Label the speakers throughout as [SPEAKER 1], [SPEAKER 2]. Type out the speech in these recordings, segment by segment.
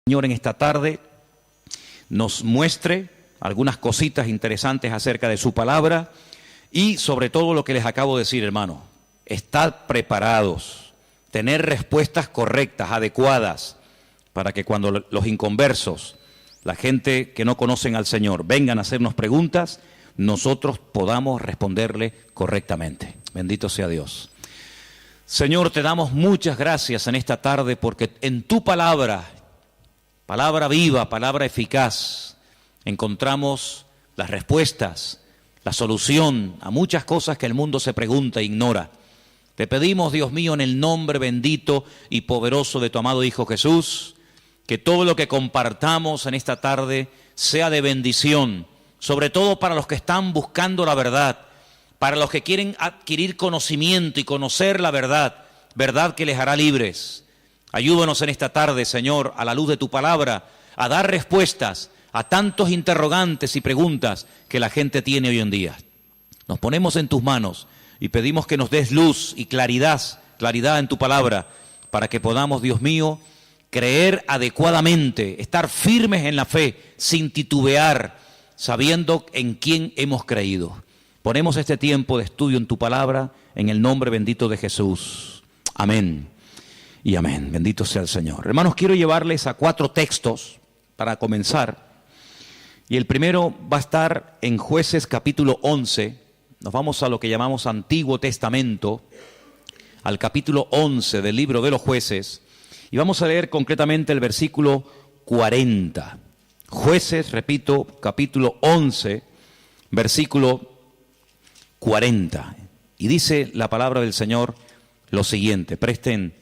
[SPEAKER 1] Señor en esta tarde nos muestre algunas cositas interesantes acerca de su palabra y sobre todo lo que les acabo de decir, hermano. Estad preparados, tener respuestas correctas, adecuadas, para que cuando los inconversos, la gente que no conocen al Señor, vengan a hacernos preguntas, nosotros podamos responderle correctamente. Bendito sea Dios. Señor, te damos muchas gracias en esta tarde porque en tu palabra, palabra viva, palabra eficaz, encontramos las respuestas, la solución a muchas cosas que el mundo se pregunta e ignora. Te pedimos, Dios mío, en el nombre bendito y poderoso de tu amado Hijo Jesús, que todo lo que compartamos en esta tarde sea de bendición, sobre todo para los que están buscando la verdad, para los que quieren adquirir conocimiento y conocer la verdad, verdad que les hará libres. Ayúdanos en esta tarde, Señor, a la luz de tu palabra, a dar respuestas a tantos interrogantes y preguntas que la gente tiene hoy en día. Nos ponemos en tus manos y pedimos que nos des luz y claridad en tu palabra, para que podamos, Dios mío, creer adecuadamente, estar firmes en la fe, sin titubear, sabiendo en quién hemos creído. Ponemos este tiempo de estudio en tu palabra, en el nombre bendito de Jesús. Amén. Y amén, bendito sea el Señor. Hermanos, quiero llevarles a 4 textos para comenzar. Y el primero va a estar en Jueces capítulo 11. Nos vamos a lo que llamamos Antiguo Testamento, al capítulo 11 del libro de los Jueces. Y vamos a leer concretamente el versículo 40. Jueces, repito, capítulo 11, versículo 40. Y dice la palabra del Señor lo siguiente, presten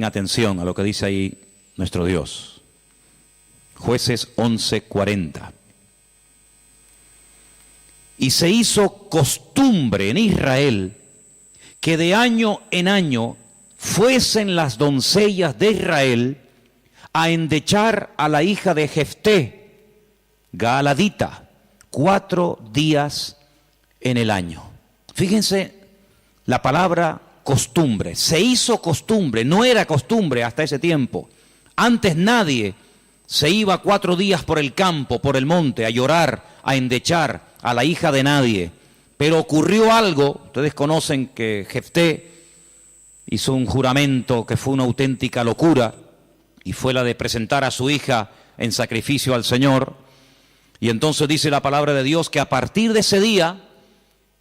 [SPEAKER 1] atención a lo que dice ahí nuestro Dios. Jueces 11:40. Y se hizo costumbre en Israel que de año en año fuesen las doncellas de Israel a endechar a la hija de Jefté, Gaaladita, 4 días en el año. Fíjense la palabra costumbre. Se hizo costumbre, no era costumbre hasta ese tiempo. Antes nadie se iba 4 días por el campo, por el monte, a llorar, a endechar a la hija de nadie. Pero ocurrió algo, ustedes conocen que Jefté hizo un juramento que fue una auténtica locura, y fue la de presentar a su hija en sacrificio al Señor. Y entonces dice la palabra de Dios que a partir de ese día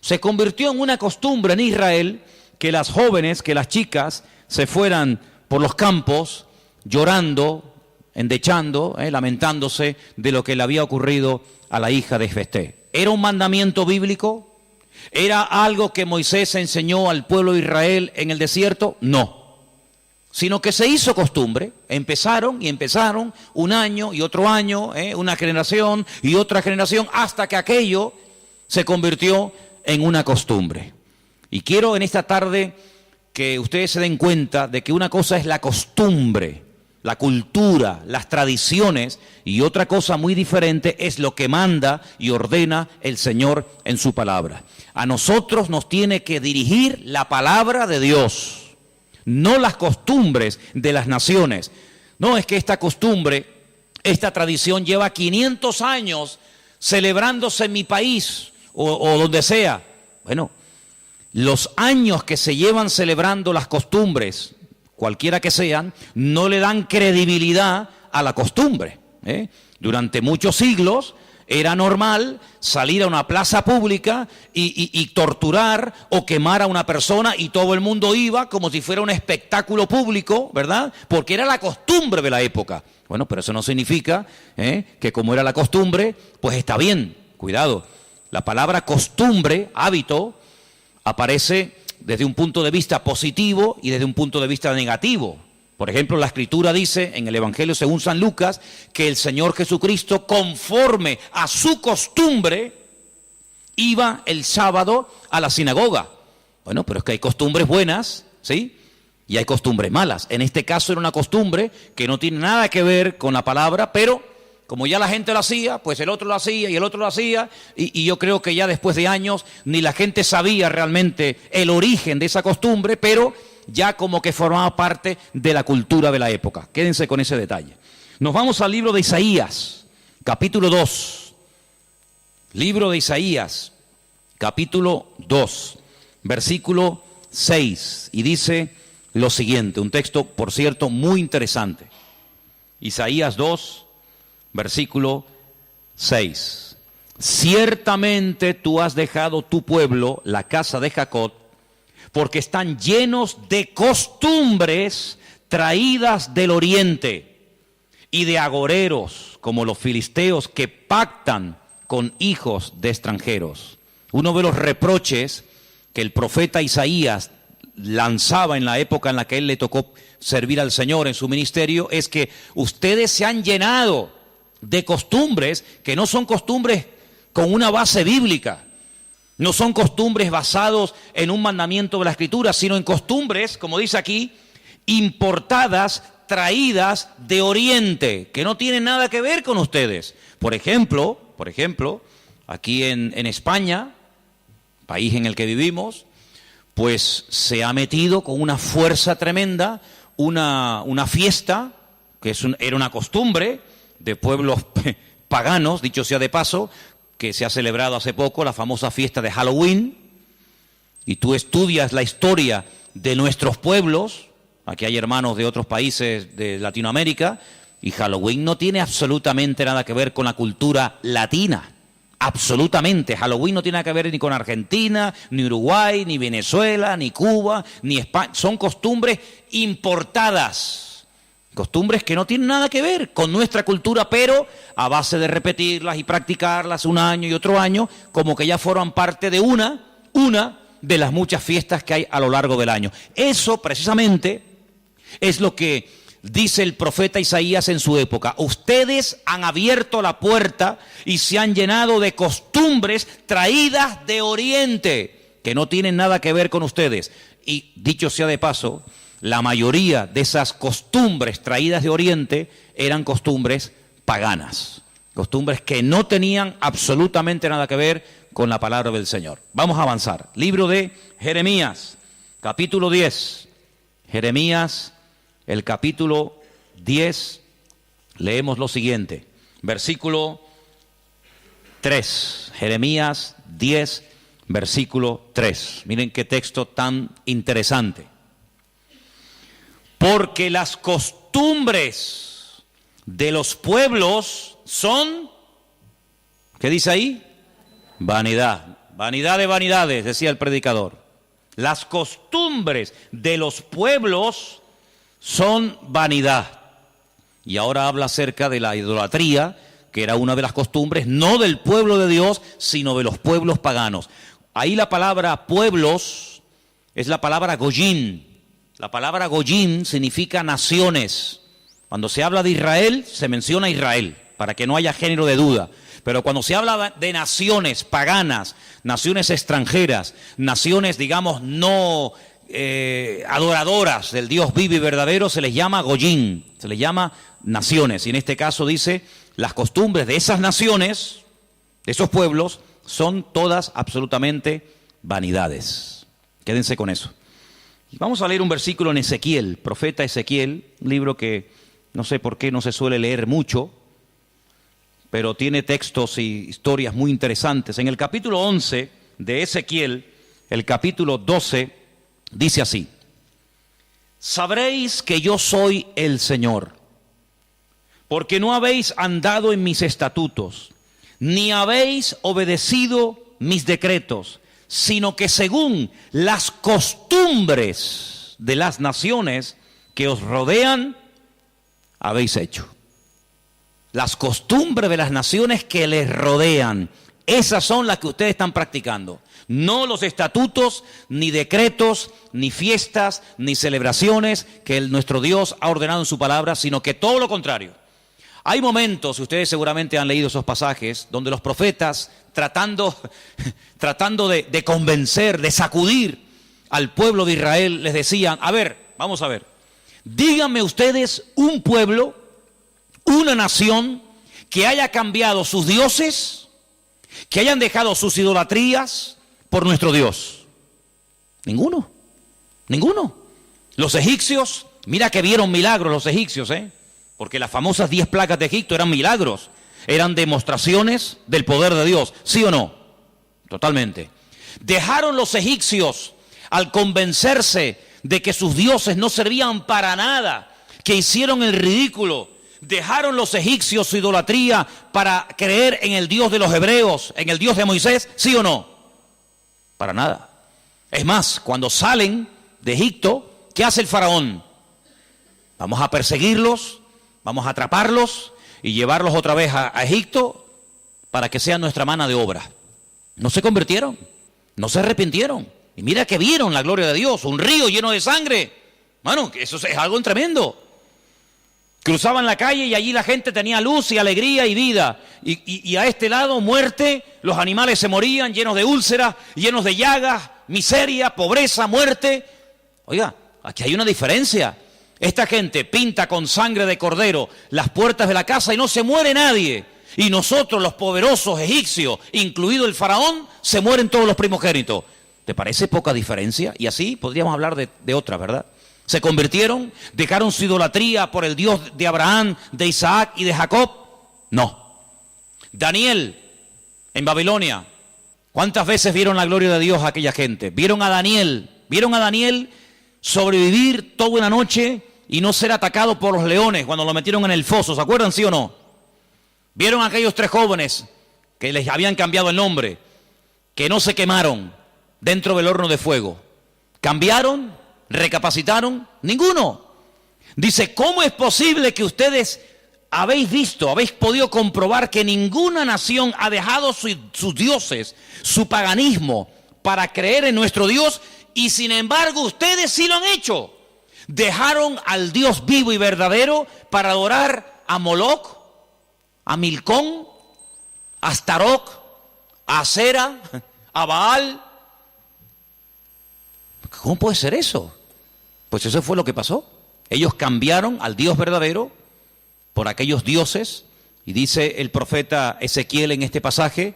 [SPEAKER 1] se convirtió en una costumbre en Israel que las jóvenes, que las chicas se fueran por los campos llorando, endechando, lamentándose de lo que le había ocurrido a la hija de Jefté. ¿Era un mandamiento bíblico? ¿Era algo que Moisés enseñó al pueblo de Israel en el desierto? No. Sino que se hizo costumbre. Empezaron un año y otro año, una generación y otra generación, hasta que aquello se convirtió en una costumbre. Y quiero en esta tarde que ustedes se den cuenta de que una cosa es la costumbre, la cultura, las tradiciones, y otra cosa muy diferente es lo que manda y ordena el Señor en su palabra. A nosotros nos tiene que dirigir la palabra de Dios, no las costumbres de las naciones. No es que esta costumbre, esta tradición lleva 500 años celebrándose en mi país o donde sea. Bueno, los años que se llevan celebrando las costumbres, cualquiera que sean, no le dan credibilidad a la costumbre. Durante muchos siglos era normal salir a una plaza pública y torturar o quemar a una persona, y todo el mundo iba como si fuera un espectáculo público, ¿verdad? Porque era la costumbre de la época. Bueno, pero eso no significa que como era la costumbre, pues está bien. Cuidado, la palabra costumbre, hábito, aparece desde un punto de vista positivo y desde un punto de vista negativo. Por ejemplo, la Escritura dice en el Evangelio según San Lucas que el Señor Jesucristo, conforme a su costumbre, iba el sábado a la sinagoga. Bueno, pero es que hay costumbres buenas, ¿sí? Y hay costumbres malas. En este caso era una costumbre que no tiene nada que ver con la palabra, pero como ya la gente lo hacía, pues el otro lo hacía y el otro lo hacía, y yo creo que ya después de años ni la gente sabía realmente el origen de esa costumbre, pero ya como que formaba parte de la cultura de la época. Quédense con ese detalle. Nos vamos al libro de Isaías, capítulo 2. Libro de Isaías, capítulo 2, versículo 6. Y dice lo siguiente, un texto, por cierto, muy interesante. Isaías 2, versículo 6. Ciertamente tú has dejado tu pueblo, la casa de Jacob, porque están llenos de costumbres traídas del oriente y de agoreros, como los filisteos que pactan con hijos de extranjeros. Uno de los reproches que el profeta Isaías lanzaba en la época en la que él le tocó servir al Señor en su ministerio es que ustedes se han llenado de costumbres que no son costumbres con una base bíblica, no son costumbres basados en un mandamiento de la Escritura, sino en costumbres, como dice aquí, importadas, traídas de Oriente, que no tienen nada que ver con ustedes. Por ejemplo, aquí en España, país en el que vivimos, pues se ha metido con una fuerza tremenda una fiesta, que era una costumbre de pueblos paganos, dicho sea de paso, que se ha celebrado hace poco, la famosa fiesta de Halloween, y tú estudias la historia de nuestros pueblos, aquí hay hermanos de otros países de Latinoamérica, y Halloween no tiene absolutamente nada que ver con la cultura latina, absolutamente. Halloween no tiene nada que ver ni con Argentina, ni Uruguay, ni Venezuela, ni Cuba, ni España, son costumbres importadas. Costumbres que no tienen nada que ver con nuestra cultura, pero a base de repetirlas y practicarlas un año y otro año, como que ya forman parte de una de las muchas fiestas que hay a lo largo del año. Eso precisamente es lo que dice el profeta Isaías en su época. Ustedes han abierto la puerta y se han llenado de costumbres traídas de Oriente, que no tienen nada que ver con ustedes. Y dicho sea de paso, la mayoría de esas costumbres traídas de Oriente eran costumbres paganas, costumbres que no tenían absolutamente nada que ver con la palabra del Señor. Vamos a avanzar. Libro de Jeremías, capítulo 10. Jeremías, el capítulo 10, leemos lo siguiente, versículo 3. Jeremías 10, versículo 3. Miren qué texto tan interesante. Porque las costumbres de los pueblos son, ¿qué dice ahí? Vanidad. Vanidad de vanidades, decía el predicador. Las costumbres de los pueblos son vanidad. Y ahora habla acerca de la idolatría, que era una de las costumbres, no del pueblo de Dios, sino de los pueblos paganos. Ahí la palabra pueblos es la palabra goyim. La palabra goyim significa naciones. Cuando se habla de Israel, se menciona Israel, para que no haya género de duda. Pero cuando se habla de naciones paganas, naciones extranjeras, naciones, digamos, no adoradoras del Dios vivo y verdadero, se les llama goyim, se les llama naciones. Y en este caso dice, las costumbres de esas naciones, de esos pueblos, son todas absolutamente vanidades. Quédense con eso. Vamos a leer un versículo en Ezequiel, profeta Ezequiel, un libro que no sé por qué no se suele leer mucho, pero tiene textos y historias muy interesantes. En el capítulo 11 de Ezequiel, el capítulo 12, dice así: sabréis que yo soy el Señor, porque no habéis andado en mis estatutos, ni habéis obedecido mis decretos, sino que según las costumbres de las naciones que os rodean, habéis hecho. Las costumbres de las naciones que les rodean, esas son las que ustedes están practicando. No los estatutos, ni decretos, ni fiestas, ni celebraciones que nuestro Dios ha ordenado en su palabra, sino que todo lo contrario. Hay momentos, ustedes seguramente han leído esos pasajes, donde los profetas, tratando de convencer, de sacudir al pueblo de Israel, les decían: a ver, vamos a ver, díganme ustedes un pueblo, una nación que haya cambiado sus dioses, que hayan dejado sus idolatrías por nuestro Dios. Ninguno, ninguno. Los egipcios, mira que vieron milagros los egipcios, porque las famosas 10 plagas de Egipto eran milagros, eran demostraciones del poder de Dios, ¿sí o no? Totalmente. Dejaron los egipcios al convencerse de que sus dioses no servían para nada, que hicieron el ridículo. Dejaron los egipcios su idolatría para creer en el Dios de los hebreos, en el Dios de Moisés, ¿sí o no? Para nada. Es más, cuando salen de Egipto, ¿qué hace el faraón? Vamos a perseguirlos, vamos a atraparlos y llevarlos otra vez a Egipto para que sean nuestra mano de obra. No se convirtieron, no se arrepintieron. Y mira que vieron la gloria de Dios, un río lleno de sangre. Bueno, eso es algo tremendo. Cruzaban la calle y allí la gente tenía luz y alegría y vida. Y a este lado, muerte, los animales se morían llenos de úlceras, llenos de llagas, miseria, pobreza, muerte. Oiga, aquí hay una diferencia. Esta gente pinta con sangre de cordero las puertas de la casa y no se muere nadie. Y nosotros, los poderosos egipcios, incluido el faraón, se mueren todos los primogénitos. ¿Te parece poca diferencia? Y así podríamos hablar de otra, ¿verdad? Se convirtieron, dejaron su idolatría por el Dios de Abraham, de Isaac y de Jacob. No. Daniel, en Babilonia, ¿cuántas veces vieron la gloria de Dios a aquella gente? Vieron a Daniel sobrevivir toda una noche y no ser atacado por los leones cuando lo metieron en el foso. ¿Se acuerdan, sí o no? Vieron a aquellos 3 jóvenes que les habían cambiado el nombre, que no se quemaron dentro del horno de fuego. ¿Cambiaron? ¿Recapacitaron? Ninguno. Dice, ¿cómo es posible que ustedes habéis podido comprobar que ninguna nación ha dejado sus dioses, su paganismo, para creer en nuestro Dios, y sin embargo ustedes sí lo han hecho? Dejaron al Dios vivo y verdadero para adorar a Moloch, a Milcón, a Astaroth, a Acera, a Baal. ¿Cómo puede ser eso? Pues eso fue lo que pasó. Ellos cambiaron al Dios verdadero por aquellos dioses, y dice el profeta Ezequiel en este pasaje,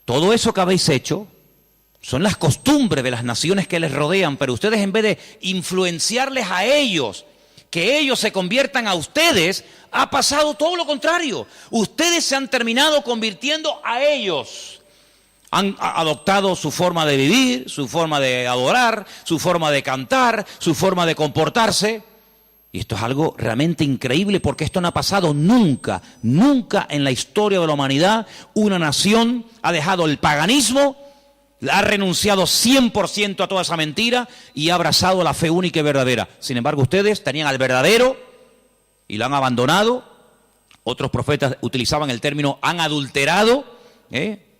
[SPEAKER 1] todo eso que habéis hecho son las costumbres de las naciones que les rodean, pero ustedes, en vez de influenciarles a ellos, que ellos se conviertan a ustedes, ha pasado todo lo contrario. Ustedes se han terminado convirtiendo a ellos. Han adoptado su forma de vivir, su forma de adorar, su forma de cantar, su forma de comportarse. Y esto es algo realmente increíble, porque esto no ha pasado nunca, nunca en la historia de la humanidad. Una nación ha dejado el paganismo, ha renunciado 100% a toda esa mentira y ha abrazado la fe única y verdadera. Sin embargo, ustedes tenían al verdadero y lo han abandonado. Otros profetas utilizaban el término han adulterado,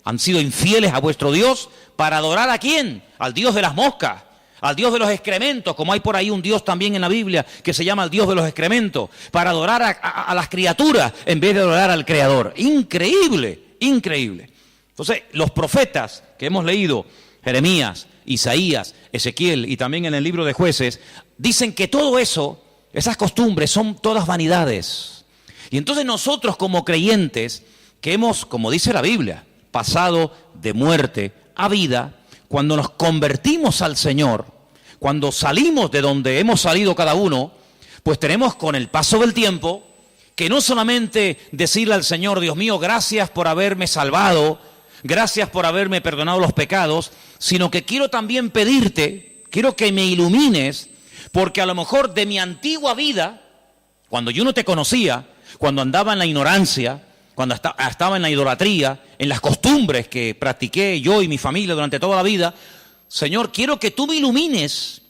[SPEAKER 1] han sido infieles a vuestro Dios para adorar ¿a quién? Al Dios de las moscas, al Dios de los excrementos, como hay por ahí un Dios también en la Biblia que se llama el Dios de los excrementos, para adorar a las criaturas en vez de adorar al Creador. Increíble, increíble. Entonces, los profetas que hemos leído, Jeremías, Isaías, Ezequiel y también en el libro de Jueces, dicen que todo eso, esas costumbres son todas vanidades. Y entonces nosotros como creyentes, que hemos, como dice la Biblia, pasado de muerte a vida, cuando nos convertimos al Señor, cuando salimos de donde hemos salido cada uno, pues tenemos con el paso del tiempo que no solamente decirle al Señor, Dios mío, gracias por haberme salvado, gracias por haberme perdonado los pecados, sino que quiero también pedirte, quiero que me ilumines, porque a lo mejor de mi antigua vida, cuando yo no te conocía, cuando andaba en la ignorancia, cuando estaba en la idolatría, en las costumbres que practiqué yo y mi familia durante toda la vida, Señor, quiero que tú me ilumines,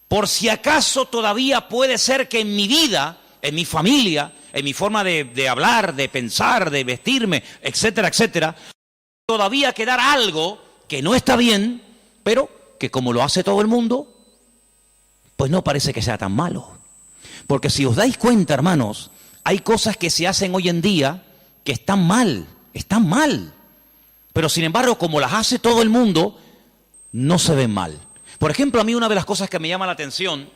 [SPEAKER 1] por si acaso todavía puede ser que en mi vida, en mi familia, en mi forma de hablar, de pensar, de vestirme, etcétera, etcétera, todavía quedar algo que no está bien, pero que como lo hace todo el mundo, pues no parece que sea tan malo. Porque si os dais cuenta, hermanos, hay cosas que se hacen hoy en día que están mal, pero sin embargo, como las hace todo el mundo, no se ven mal. Por ejemplo, a mí una de las cosas que me llama la atención,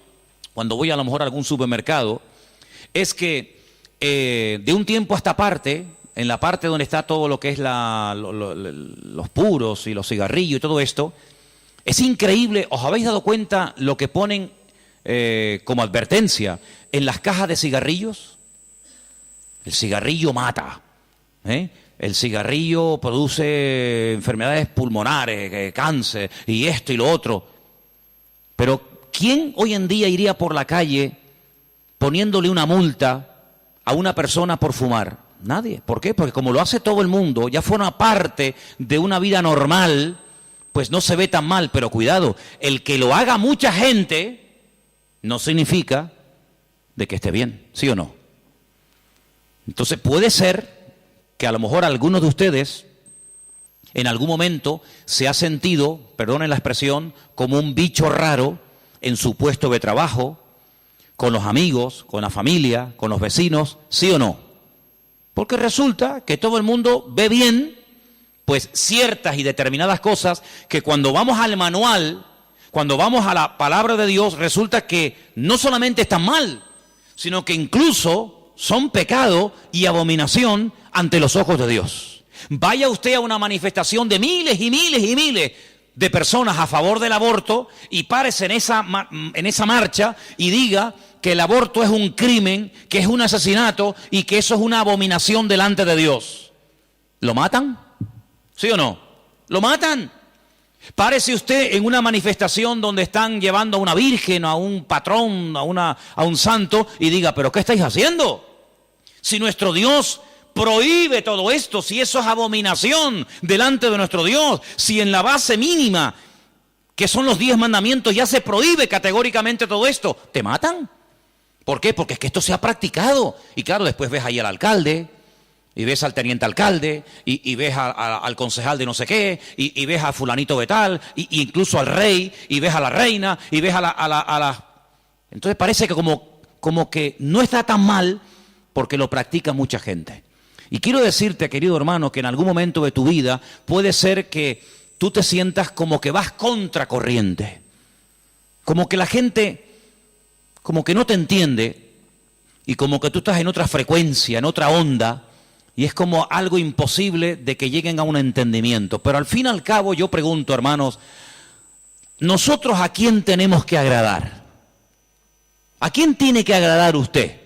[SPEAKER 1] cuando voy a lo mejor a algún supermercado, es que de un tiempo a esta parte, en la parte donde está todo lo que es los puros y los cigarrillos y todo esto, es increíble. ¿Os habéis dado cuenta lo que ponen como advertencia en las cajas de cigarrillos? El cigarrillo mata, ¿eh? El cigarrillo produce enfermedades pulmonares, cáncer, y esto y lo otro. Pero ¿quién hoy en día iría por la calle poniéndole una multa a una persona por fumar? Nadie. ¿Por qué? Porque como lo hace todo el mundo, ya forma parte de una vida normal, pues no se ve tan mal. Pero cuidado, el que lo haga mucha gente no significa de que esté bien, ¿sí o no? Entonces puede ser que a lo mejor algunos de ustedes en algún momento se ha sentido, perdonen la expresión, como un bicho raro en su puesto de trabajo, con los amigos, con la familia, con los vecinos, ¿sí o no? Porque resulta que todo el mundo ve bien, pues ciertas y determinadas cosas que cuando vamos al manual, cuando vamos a la palabra de Dios, resulta que no solamente están mal, sino que incluso son pecado y abominación ante los ojos de Dios. Vaya usted a una manifestación de miles y miles y miles de personas a favor del aborto y párese en esa marcha y diga que el aborto es un crimen, que es un asesinato y que eso es una abominación delante de Dios. ¿Lo matan? ¿Sí o no? ¿Lo matan? Párese usted en una manifestación donde están llevando a una virgen, a un patrón, a un santo y diga, ¿pero qué estáis haciendo? Si nuestro Dios prohíbe todo esto, si eso es abominación delante de nuestro Dios, si en la base mínima, que son los 10 mandamientos, ya se prohíbe categóricamente todo esto, ¿te matan? ¿Por qué? Porque es que esto se ha practicado. Y claro, después ves ahí al alcalde, y ves al teniente alcalde, y ves al concejal de no sé qué, y ves a fulanito de tal, y incluso al rey, y ves a la reina, y ves a la... Entonces parece que como que no está tan mal, porque lo practica mucha gente. Y quiero decirte, querido hermano, que en algún momento de tu vida puede ser que tú te sientas como que vas contracorriente, como que la gente como que no te entiende y como que tú estás en otra frecuencia, en otra onda, y es como algo imposible de que lleguen a un entendimiento. Pero al fin y al cabo yo pregunto, hermanos, ¿nosotros a quién tenemos que agradar? ¿A quién tiene que agradar usted?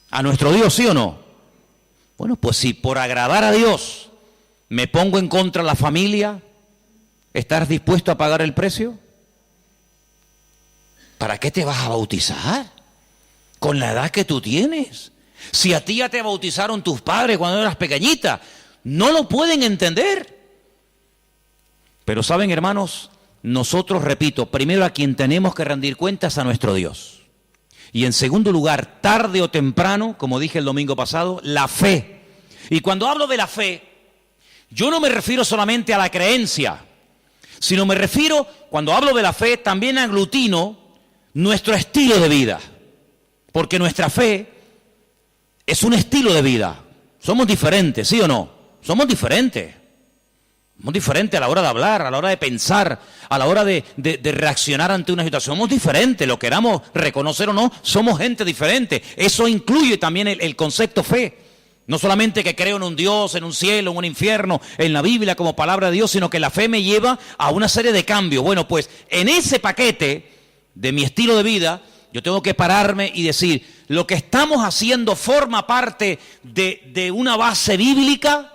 [SPEAKER 1] ¿A nuestro Dios, sí o no? Bueno, pues si por agradar a Dios me pongo en contra de la familia, ¿estás dispuesto a pagar el precio? ¿Para qué te vas a bautizar? Con la edad que tú tienes. Si a ti ya te bautizaron tus padres cuando eras pequeñita, no lo pueden entender. Pero saben, hermanos, nosotros, repito, primero a quien tenemos que rendir cuentas a nuestro Dios. Y en segundo lugar, tarde o temprano, como dije el domingo pasado, la fe. Y cuando hablo de la fe, yo no me refiero solamente a la creencia, sino me refiero, cuando hablo de la fe, también aglutino nuestro estilo de vida. Porque nuestra fe es un estilo de vida. Somos diferentes, ¿sí o no? Somos diferentes. Somos diferentes a la hora de hablar, a la hora de pensar, a la hora de reaccionar ante una situación. Somos diferentes, lo queramos reconocer o no, somos gente diferente. Eso incluye también el concepto fe. No solamente que creo en un Dios, en un cielo, en un infierno, en la Biblia como palabra de Dios, sino que la fe me lleva a una serie de cambios. Bueno, pues en ese paquete de mi estilo de vida, yo tengo que pararme y decir, lo que estamos haciendo forma parte de una base bíblica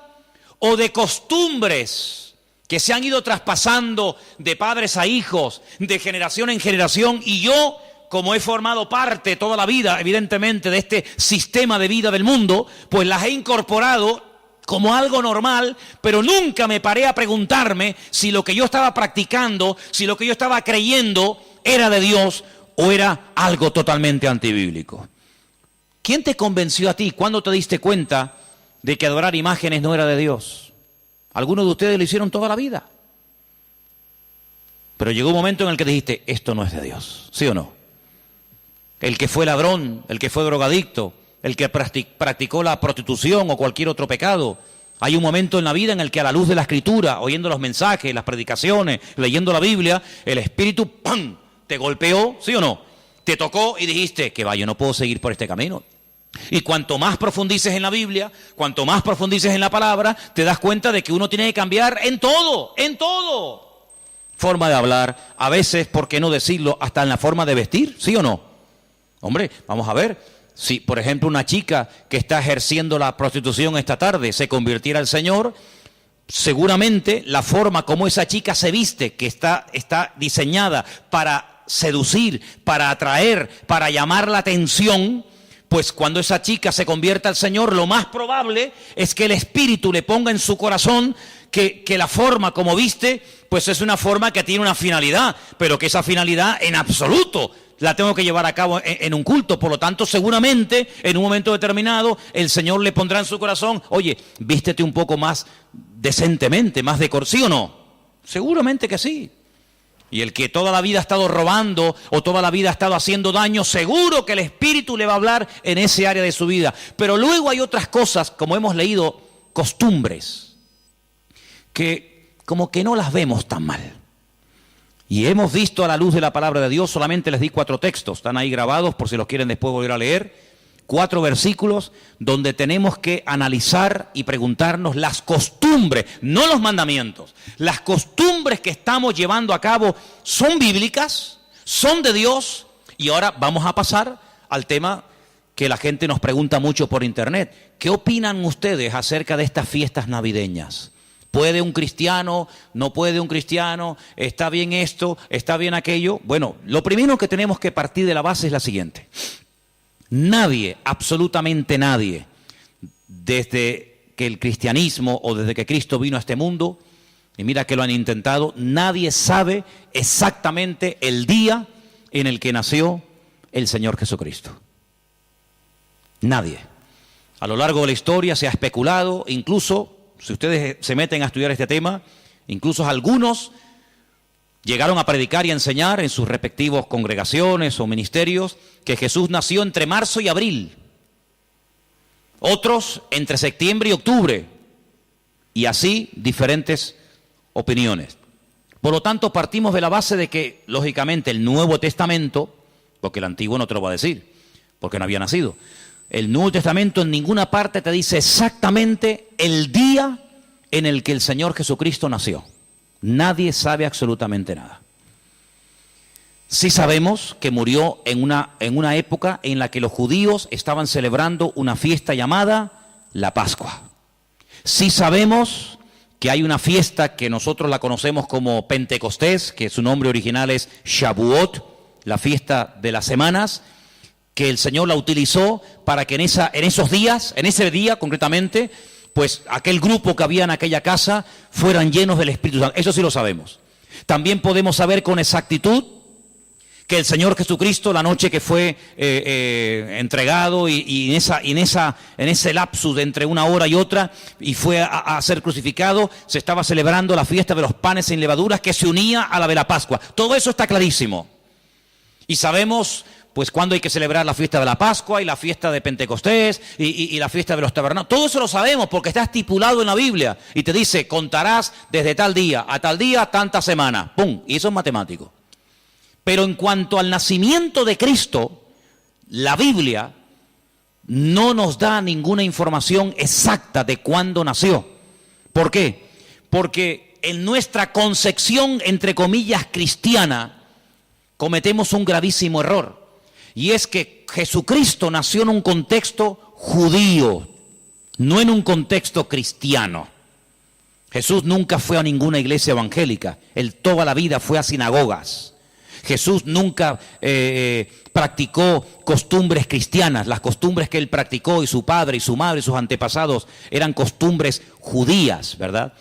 [SPEAKER 1] o de costumbres que se han ido traspasando de padres a hijos, de generación en generación, y yo, como he formado parte toda la vida, evidentemente, de este sistema de vida del mundo, pues las he incorporado como algo normal, pero nunca me paré a preguntarme si lo que yo estaba practicando, si lo que yo estaba creyendo era de Dios o era algo totalmente antibíblico. ¿Quién te convenció a ti? ¿Cuándo te diste cuenta de que adorar imágenes no era de Dios? Algunos de ustedes lo hicieron toda la vida. Pero llegó un momento en el que dijiste, esto no es de Dios, ¿sí o no? El que fue ladrón, el que fue drogadicto, el que practicó la prostitución o cualquier otro pecado. Hay un momento en la vida en el que a la luz de la Escritura, oyendo los mensajes, las predicaciones, leyendo la Biblia, el Espíritu, ¡pam!, te golpeó, ¿sí o no? Te tocó y dijiste, que va, yo no puedo seguir por este camino. Y cuanto más profundices en la Biblia, cuanto más profundices en la palabra, te das cuenta de que uno tiene que cambiar en todo, en todo. Forma de hablar, a veces, ¿por qué no decirlo?, hasta en la forma de vestir, ¿sí o no? Hombre, vamos a ver, Si, por ejemplo, una chica que está ejerciendo la prostitución esta tarde se convirtiera al Señor, seguramente la forma como esa chica se viste, que está diseñada para seducir, para atraer, para llamar la atención, pues cuando esa chica se convierta al Señor, lo más probable es que el Espíritu le ponga en su corazón que la forma como viste, pues es una forma que tiene una finalidad, pero que esa finalidad en absoluto la tengo que llevar a cabo en un culto. Por lo tanto, seguramente en un momento determinado el Señor le pondrá en su corazón, oye, vístete un poco más decentemente, más ¿sí o no? Seguramente que sí. Y el que toda la vida ha estado robando o toda la vida ha estado haciendo daño, seguro que el Espíritu le va a hablar en ese área de su vida. Pero luego hay otras cosas, como hemos leído, costumbres, que como que no las vemos tan mal. Y hemos visto a la luz de la palabra de Dios, solamente les di 4 textos, están ahí grabados por si los quieren después volver a leer, 4 versículos donde tenemos que analizar y preguntarnos las costumbres, no los mandamientos, las costumbres que estamos llevando a cabo son bíblicas, son de Dios. Y ahora vamos a pasar al tema que la gente nos pregunta mucho por internet. ¿Qué opinan ustedes acerca de estas fiestas navideñas? ¿Puede un cristiano? ¿No puede un cristiano? ¿Está bien esto? ¿Está bien aquello? Bueno, lo primero que tenemos que partir de la base es la siguiente. Nadie, absolutamente nadie, desde que el cristianismo o desde que Cristo vino a este mundo, y mira que lo han intentado, nadie sabe exactamente el día en el que nació el Señor Jesucristo. Nadie. A lo largo de la historia se ha especulado, incluso si ustedes se meten a estudiar este tema, incluso algunos llegaron a predicar y a enseñar en sus respectivos congregaciones o ministerios que Jesús nació entre marzo y abril. Otros entre septiembre y octubre. Y así diferentes opiniones. Por lo tanto, partimos de la base de que, lógicamente, el Nuevo Testamento, porque el Antiguo no te lo va a decir, porque no había nacido, el Nuevo Testamento en ninguna parte te dice exactamente el día en el que el Señor Jesucristo nació. Nadie sabe absolutamente nada. Sí sabemos que murió en una época en la que los judíos estaban celebrando una fiesta llamada la Pascua. Sí sabemos que hay una fiesta que nosotros la conocemos como Pentecostés, que su nombre original es Shavuot, la fiesta de las semanas, que el Señor la utilizó para que en esos días, en ese día concretamente, pues aquel grupo que había en aquella casa fueran llenos del Espíritu Santo. Eso sí lo sabemos. También podemos saber con exactitud que el Señor Jesucristo, la noche que fue entregado y en ese lapsus de entre una hora y otra, y fue a ser crucificado, se estaba celebrando la fiesta de los panes sin levaduras, que se unía a la de la Pascua. Todo eso está clarísimo. Y sabemos pues cuándo hay que celebrar la fiesta de la Pascua y la fiesta de Pentecostés y la fiesta de los tabernáculos. Todo eso lo sabemos porque está estipulado en la Biblia y te dice, contarás desde tal día a tal día, tanta semana. ¡Pum! Y eso es matemático. Pero en cuanto al nacimiento de Cristo, la Biblia no nos da ninguna información exacta de cuándo nació. ¿Por qué? Porque en nuestra concepción, entre comillas, cristiana, cometemos un gravísimo error. Y es que Jesucristo nació en un contexto judío, no en un contexto cristiano. Jesús nunca fue a ninguna iglesia evangélica, él toda la vida fue a sinagogas. Jesús nunca practicó costumbres cristianas. Las costumbres que él practicó, y su padre, y su madre, y sus antepasados, eran costumbres judías, ¿verdad?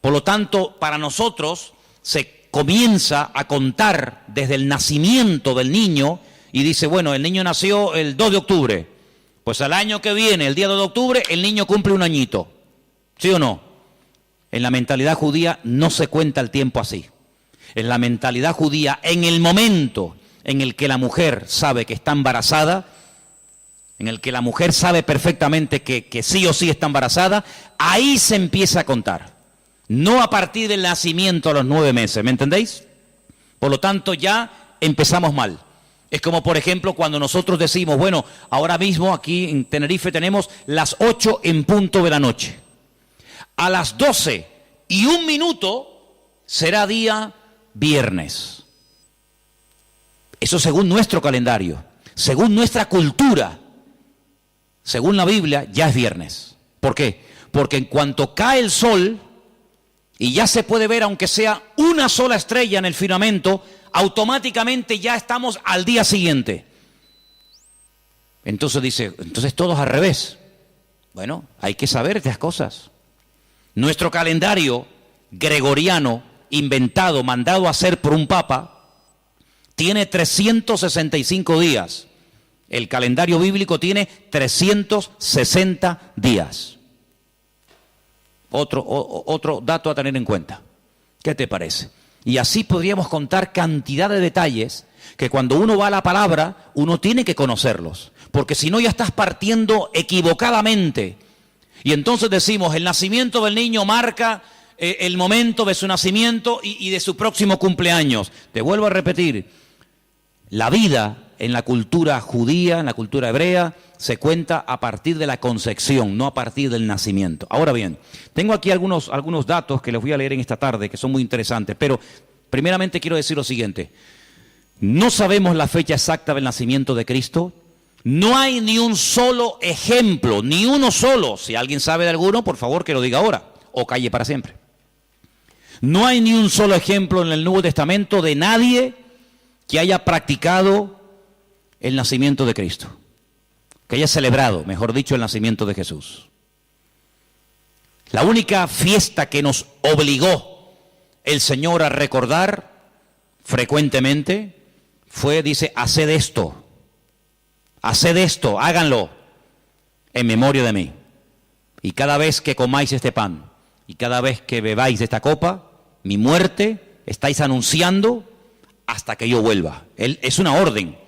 [SPEAKER 1] Por lo tanto, para nosotros se comienza a contar desde el nacimiento del niño, y dice, bueno, el niño nació el 2 de octubre. Pues al año que viene, el día 2 de octubre, el niño cumple un añito. ¿Sí o no? En la mentalidad judía no se cuenta el tiempo así. En la mentalidad judía, en el momento en el que la mujer sabe que está embarazada, en el que la mujer sabe perfectamente que sí o sí está embarazada, ahí se empieza a contar. No a partir del nacimiento a los 9 meses, ¿me entendéis? Por lo tanto, ya empezamos mal. Es como, por ejemplo, cuando nosotros decimos, bueno, ahora mismo aquí en Tenerife tenemos las 8 en punto de la noche. A las 12:01 será día viernes. Eso según nuestro calendario, según nuestra cultura. según la Biblia, ya es viernes. ¿Por qué? Porque en cuanto cae el sol y ya se puede ver, aunque sea una sola estrella en el firmamento, automáticamente ya estamos al día siguiente. Entonces dice, entonces todo es al revés. Bueno, hay que saber estas cosas. Nuestro calendario gregoriano, inventado, mandado a hacer por un papa, tiene 365 días. El calendario bíblico tiene 360 días. Otro dato a tener en cuenta. ¿Qué te parece? Y así podríamos contar cantidad de detalles que cuando uno va a la palabra, uno tiene que conocerlos. Porque si no ya estás partiendo equivocadamente. Y entonces decimos, el nacimiento del niño marca el momento de su nacimiento y de su próximo cumpleaños. Te vuelvo a repetir, la vida en la cultura judía, en la cultura hebrea, se cuenta a partir de la concepción, no a partir del nacimiento. Ahora bien, tengo aquí algunos datos que les voy a leer en esta tarde, que son muy interesantes, pero primeramente quiero decir lo siguiente. No sabemos la fecha exacta del nacimiento de Cristo. No hay ni un solo ejemplo, ni uno solo. Si alguien sabe de alguno, por favor que lo diga ahora, o calle para siempre. No hay ni un solo ejemplo en el Nuevo Testamento de nadie que haya practicado el nacimiento de Cristo, que haya celebrado, mejor dicho, el nacimiento de Jesús. La única fiesta que nos obligó el Señor a recordar frecuentemente fue, dice, haced esto, háganlo en memoria de mí. Y cada vez que comáis este pan y cada vez que bebáis de esta copa, mi muerte estáis anunciando hasta que yo vuelva. Es una orden.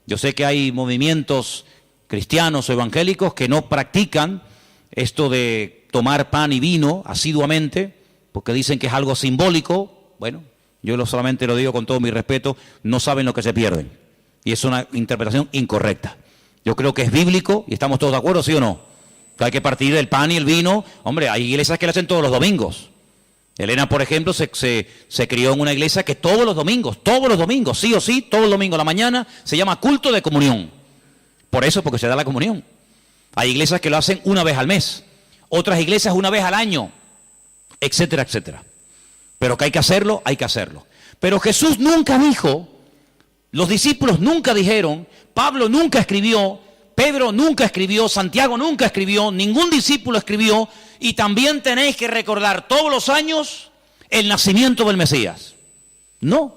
[SPEAKER 1] Yo sé que hay movimientos cristianos o evangélicos que no practican esto de tomar pan y vino asiduamente, porque dicen que es algo simbólico. Bueno, yo solamente lo digo con todo mi respeto, no saben lo que se pierden. Y es una interpretación incorrecta. Yo creo que es bíblico y estamos todos de acuerdo, ¿sí o no? Que hay que partir el pan y el vino. Hombre, hay iglesias que lo hacen todos los domingos. Elena, por ejemplo, se crió en una iglesia que todos los domingos, sí o sí, todos los domingos a la mañana, se llama culto de comunión. Por eso, porque se da la comunión. Hay iglesias que lo hacen una vez al mes, otras iglesias una vez al año, etcétera, etcétera. Pero que hay que hacerlo, hay que hacerlo. Pero Jesús nunca dijo, los discípulos nunca dijeron, Pablo nunca escribió, Pedro nunca escribió, Santiago nunca escribió, ningún discípulo escribió, y también tenéis que recordar todos los años el nacimiento del Mesías. No.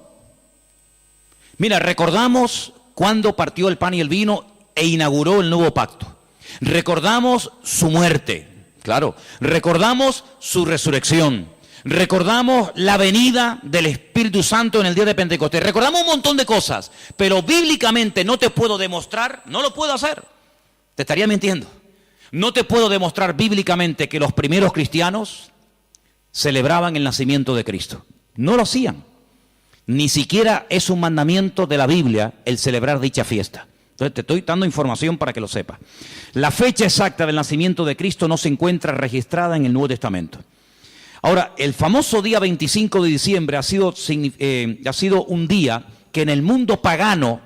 [SPEAKER 1] Mira, recordamos cuando partió el pan y el vino e inauguró el nuevo pacto. Recordamos su muerte, claro. Recordamos su resurrección. Recordamos la venida del Espíritu Santo en el día de Pentecostés. Recordamos un montón de cosas, pero bíblicamente no te puedo demostrar, no lo puedo hacer. Te estaría mintiendo. No te puedo demostrar bíblicamente que los primeros cristianos celebraban el nacimiento de Cristo. No lo hacían. Ni siquiera es un mandamiento de la Biblia el celebrar dicha fiesta. Entonces te estoy dando información para que lo sepas. La fecha exacta del nacimiento de Cristo no se encuentra registrada en el Nuevo Testamento. Ahora, el famoso día 25 de diciembre ha sido un día que en el mundo pagano,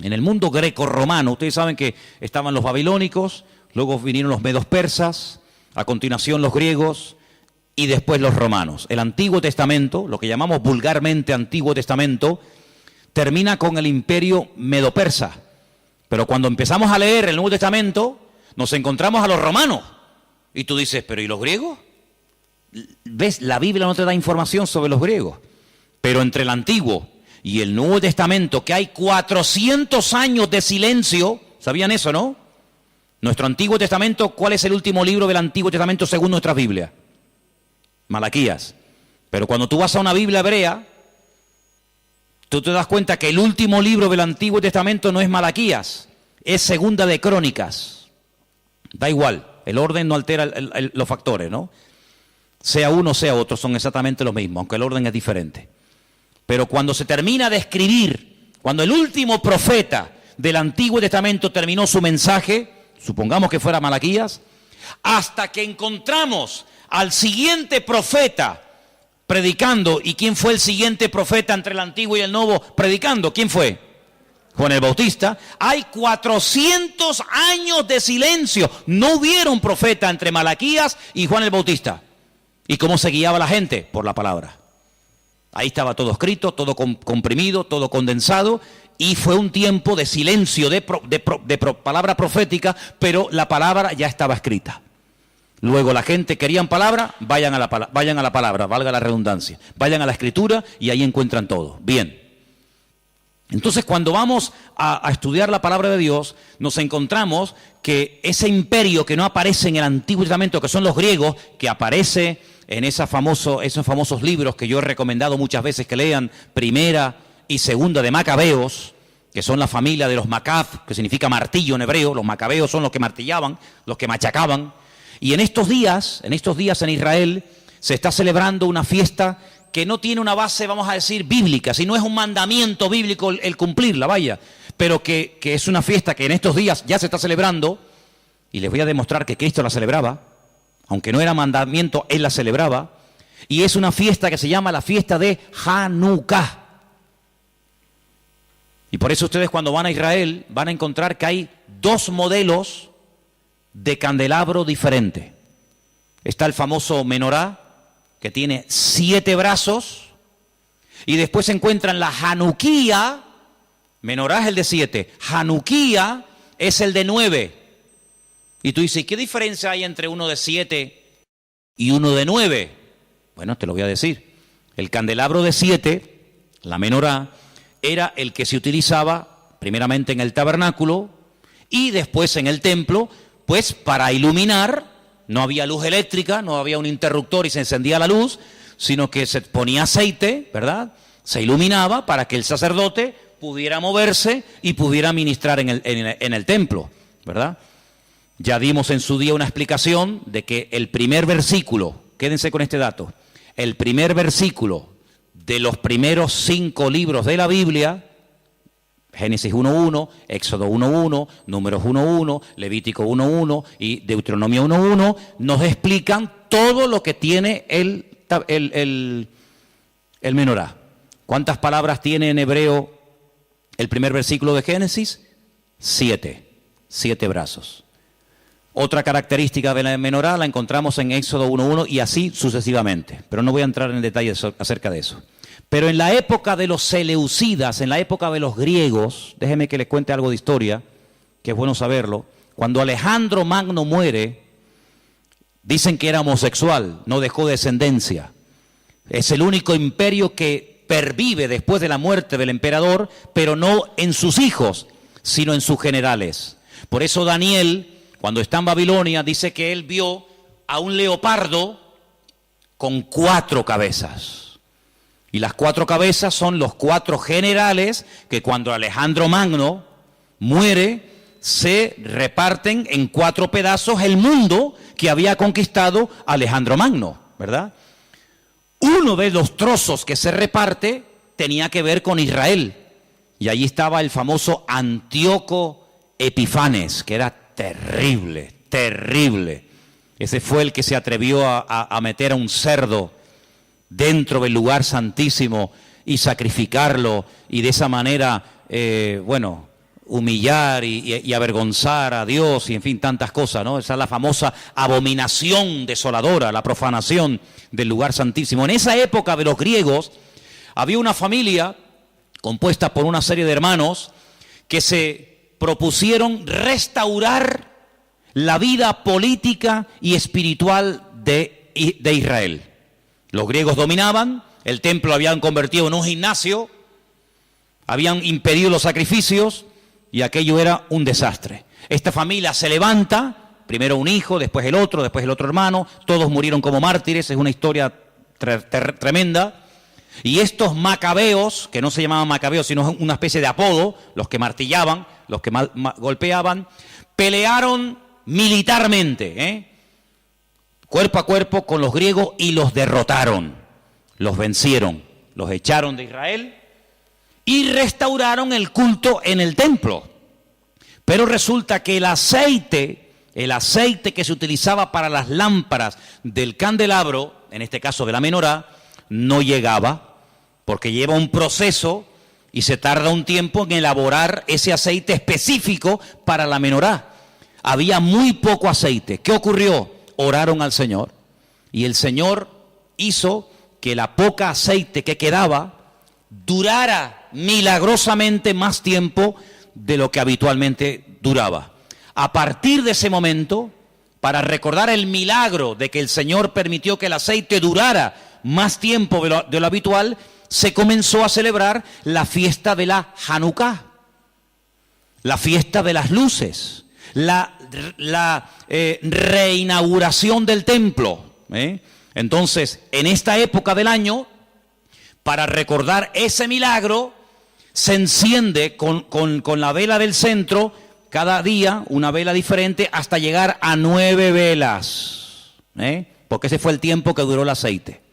[SPEAKER 1] en el mundo greco-romano, ustedes saben que estaban los babilónicos, luego vinieron los medos persas, a continuación los griegos y después los romanos. El Antiguo Testamento, lo que llamamos vulgarmente Antiguo Testamento, termina con el imperio medo-persa. Pero cuando empezamos a leer el Nuevo Testamento, nos encontramos a los romanos. Y tú dices, ¿pero y los griegos? ¿Ves? La Biblia no te da información sobre los griegos. Pero entre el Antiguo y el Nuevo Testamento, que hay 400 años de silencio, ¿sabían eso, no? Nuestro Antiguo Testamento, ¿cuál es el último libro del Antiguo Testamento según nuestra Biblia? Malaquías. Pero cuando tú vas a una Biblia hebrea, tú te das cuenta que el último libro del Antiguo Testamento no es Malaquías, es Segunda de Crónicas. Da igual, el orden no altera los factores, ¿no? Sea uno, sea otro, son exactamente los mismos, aunque el orden es diferente. Pero cuando se termina de escribir, cuando el último profeta del Antiguo Testamento terminó su mensaje, supongamos que fuera Malaquías, hasta que encontramos al siguiente profeta predicando. ¿Y quién fue el siguiente profeta entre el Antiguo y el Nuevo predicando? ¿Quién fue? Juan el Bautista. Hay 400 años de silencio. No hubieron profeta entre Malaquías y Juan el Bautista. ¿Y cómo se guiaba la gente? Por la palabra. Ahí estaba todo escrito, todo comprimido, todo condensado, y fue un tiempo de silencio, de palabra profética, pero la palabra ya estaba escrita. Luego la gente querían palabra, vayan a la palabra, valga la redundancia, vayan a la escritura y ahí encuentran todo. Bien. Entonces, cuando vamos a estudiar la palabra de Dios, nos encontramos que ese imperio que no aparece en el Antiguo Testamento, que son los griegos, que aparece en esos famosos libros que yo he recomendado muchas veces que lean, Primera y Segunda de Macabeos, que son la familia de los Macab, que significa martillo en hebreo. Los macabeos son los que martillaban, los que machacaban. Y en estos días en Israel, se está celebrando una fiesta que no tiene una base, vamos a decir, bíblica, sino es un mandamiento bíblico el cumplirla, vaya, pero que es una fiesta que en estos días ya se está celebrando, y les voy a demostrar que Cristo la celebraba, aunque no era mandamiento, Él la celebraba, y es una fiesta que se llama la fiesta de Hanukkah. Y por eso ustedes cuando van a Israel van a encontrar que hay dos modelos de candelabro diferentes. Está el famoso menorá, que tiene 7 brazos, y después se encuentran la Hanukkía. Menorá es el de 7, Hanukkía es el de 9. Y tú dices, ¿qué diferencia hay entre uno de 7 y uno de 9? Bueno, te lo voy a decir. El candelabro de 7, la menorá, era el que se utilizaba primeramente en el tabernáculo y después en el templo, pues para iluminar. No había luz eléctrica, no había un interruptor y se encendía la luz, sino que se ponía aceite, ¿verdad? Se iluminaba para que el sacerdote pudiera moverse y pudiera ministrar en el templo, ¿verdad? Ya dimos en su día una explicación de que el primer versículo, quédense con este dato, el primer versículo de los primeros 5 libros de la Biblia, Génesis 1.1, Éxodo 1.1, Números 1.1, Levítico 1.1 y Deuteronomio 1.1, nos explican todo lo que tiene el menorá. ¿Cuántas palabras tiene en hebreo el primer versículo de Génesis? 7 brazos. Otra característica de la menorá la encontramos en Éxodo 1.1 y así sucesivamente, pero no voy a entrar en detalles acerca de eso. Pero en la época de los seleucidas, en la época de los griegos, déjeme que les cuente algo de historia, que es bueno saberlo. Cuando Alejandro Magno muere, dicen que era homosexual, no dejó descendencia. Es el único imperio que pervive después de la muerte del emperador, pero no en sus hijos, sino en sus generales. Por eso Daniel, cuando está en Babilonia, dice que él vio a un leopardo con 4 cabezas. Y las 4 cabezas son los 4 generales que cuando Alejandro Magno muere, se reparten en 4 pedazos el mundo que había conquistado Alejandro Magno, ¿verdad? Uno de los trozos que se reparte tenía que ver con Israel. Y allí estaba el famoso Antíoco Epifanes, que era terrible, terrible. Ese fue el que se atrevió a meter a un cerdo dentro del lugar santísimo y sacrificarlo y de esa manera, humillar y avergonzar a Dios y en fin, tantas cosas, ¿no? Esa es la famosa abominación desoladora, la profanación del lugar santísimo. En esa época de los griegos había una familia compuesta por una serie de hermanos que se propusieron restaurar la vida política y espiritual de Israel. Los griegos dominaban, el templo lo habían convertido en un gimnasio, habían impedido los sacrificios y aquello era un desastre. Esta familia se levanta, primero un hijo, después el otro hermano, todos murieron como mártires, es una historia tremenda. Y estos macabeos, que no se llamaban macabeos, sino una especie de apodo, los que martillaban, los que golpeaban, pelearon militarmente, cuerpo a cuerpo con los griegos y los derrotaron, los vencieron, los echaron de Israel y restauraron el culto en el templo. Pero resulta que el aceite que se utilizaba para las lámparas del candelabro, en este caso de la menorá, no llegaba, porque lleva un proceso y se tarda un tiempo en elaborar ese aceite específico para la menorá. Había muy poco aceite. ¿Qué ocurrió? Oraron al Señor y el Señor hizo que la poca aceite que quedaba durara milagrosamente más tiempo de lo que habitualmente duraba. A partir de ese momento, para recordar el milagro de que el Señor permitió que el aceite durara más tiempo de lo habitual, se comenzó a celebrar la fiesta de la Hanukkah, la fiesta de las luces, la reinauguración del templo. Entonces, en esta época del año, para recordar ese milagro, se enciende con la vela del centro, cada día una vela diferente, hasta llegar a 9 velas, porque ese fue el tiempo que duró el aceite.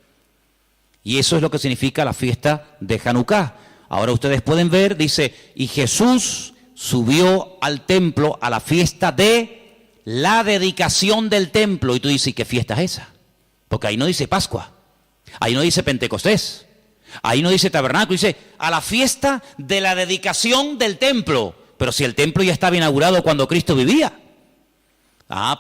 [SPEAKER 1] Y eso es lo que significa la fiesta de Hanukkah. Ahora ustedes pueden ver, dice, y Jesús subió al templo a la fiesta de la dedicación del templo. Y tú dices, ¿qué fiesta es esa? Porque ahí no dice Pascua, ahí no dice Pentecostés, ahí no dice tabernáculo, dice a la fiesta de la dedicación del templo. Pero si el templo ya estaba inaugurado cuando Cristo vivía.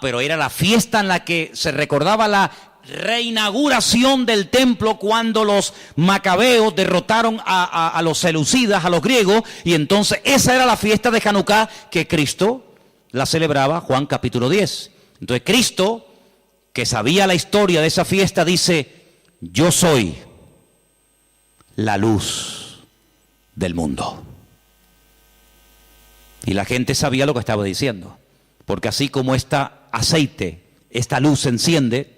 [SPEAKER 1] Pero era la fiesta en la que se recordaba la reinauguración del templo cuando los macabeos derrotaron a los seleucidas, a los griegos, y entonces esa era la fiesta de Hanukkah que Cristo la celebraba, Juan capítulo 10. Entonces Cristo, que sabía la historia de esa fiesta, dice, yo soy la luz del mundo. Y la gente sabía lo que estaba diciendo, porque así como aceite, esta luz se enciende,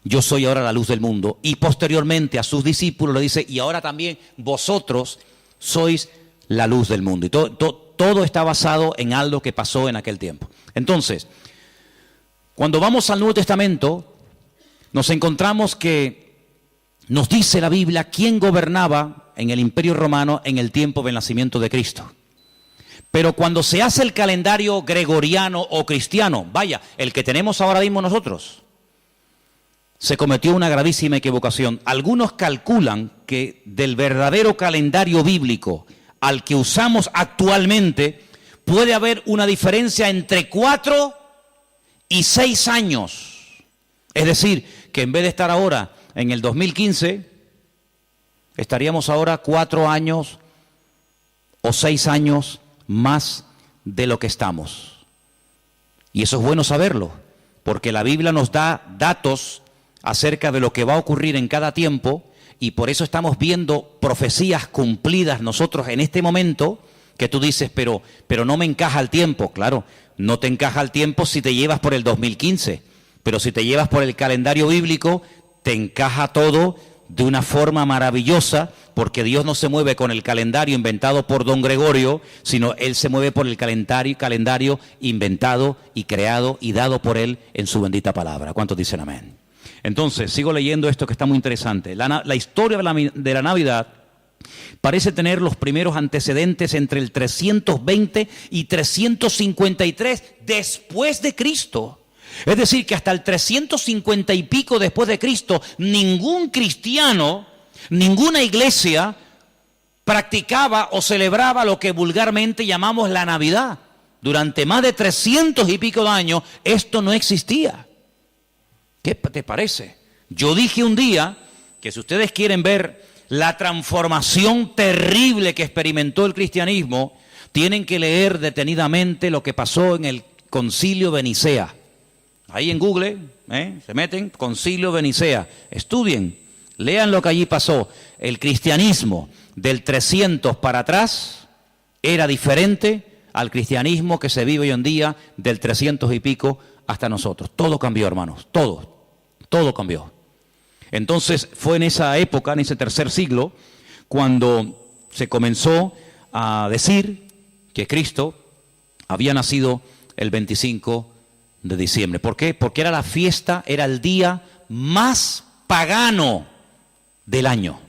[SPEAKER 1] yo soy ahora la luz del mundo. Y posteriormente a sus discípulos le dice, y ahora también vosotros sois la luz del mundo. Y todo está basado en algo que pasó en aquel tiempo. Entonces, cuando vamos al Nuevo Testamento, nos encontramos que nos dice la Biblia quién gobernaba en el Imperio Romano en el tiempo del nacimiento de Cristo. Pero cuando se hace el calendario gregoriano o cristiano, vaya, el que tenemos ahora mismo nosotros, se cometió una gravísima equivocación. Algunos calculan que del verdadero calendario bíblico al que usamos actualmente puede haber una diferencia entre 4 y 6 años. Es decir, que en vez de estar ahora en el 2015, estaríamos ahora 4 años o 6 años más de lo que estamos. Y eso es bueno saberlo, porque la Biblia nos da datos acerca de lo que va a ocurrir en cada tiempo, y por eso estamos viendo profecías cumplidas nosotros en este momento, que tú dices, pero no me encaja el tiempo. Claro, no te encaja el tiempo si te llevas por el 2015, pero si te llevas por el calendario bíblico, te encaja todo de una forma maravillosa, porque Dios no se mueve con el calendario inventado por don Gregorio, sino Él se mueve por el calendario inventado y creado y dado por Él en su bendita palabra. ¿Cuántos dicen amén? Entonces, sigo leyendo esto que está muy interesante. La historia de la Navidad parece tener los primeros antecedentes entre el 320 y 353 después de Cristo. Es decir, que hasta el 350 y pico después de Cristo, ningún cristiano, ninguna iglesia practicaba o celebraba lo que vulgarmente llamamos la Navidad. Durante más de 300 y pico de años, esto no existía. ¿Qué te parece? Yo dije un día que si ustedes quieren ver la transformación terrible que experimentó el cristianismo, tienen que leer detenidamente lo que pasó en el Concilio de Nicea. Ahí en Google, se meten, Concilio de Nicea, estudien, lean lo que allí pasó. El cristianismo del 300 para atrás era diferente al cristianismo que se vive hoy en día del 300 y pico hasta nosotros. Todo cambió, hermanos, todo cambió. Entonces fue en esa época, en ese tercer siglo, cuando se comenzó a decir que Cristo había nacido el 25 de diciembre. ¿Por qué? Porque era la fiesta, era el día más pagano del año.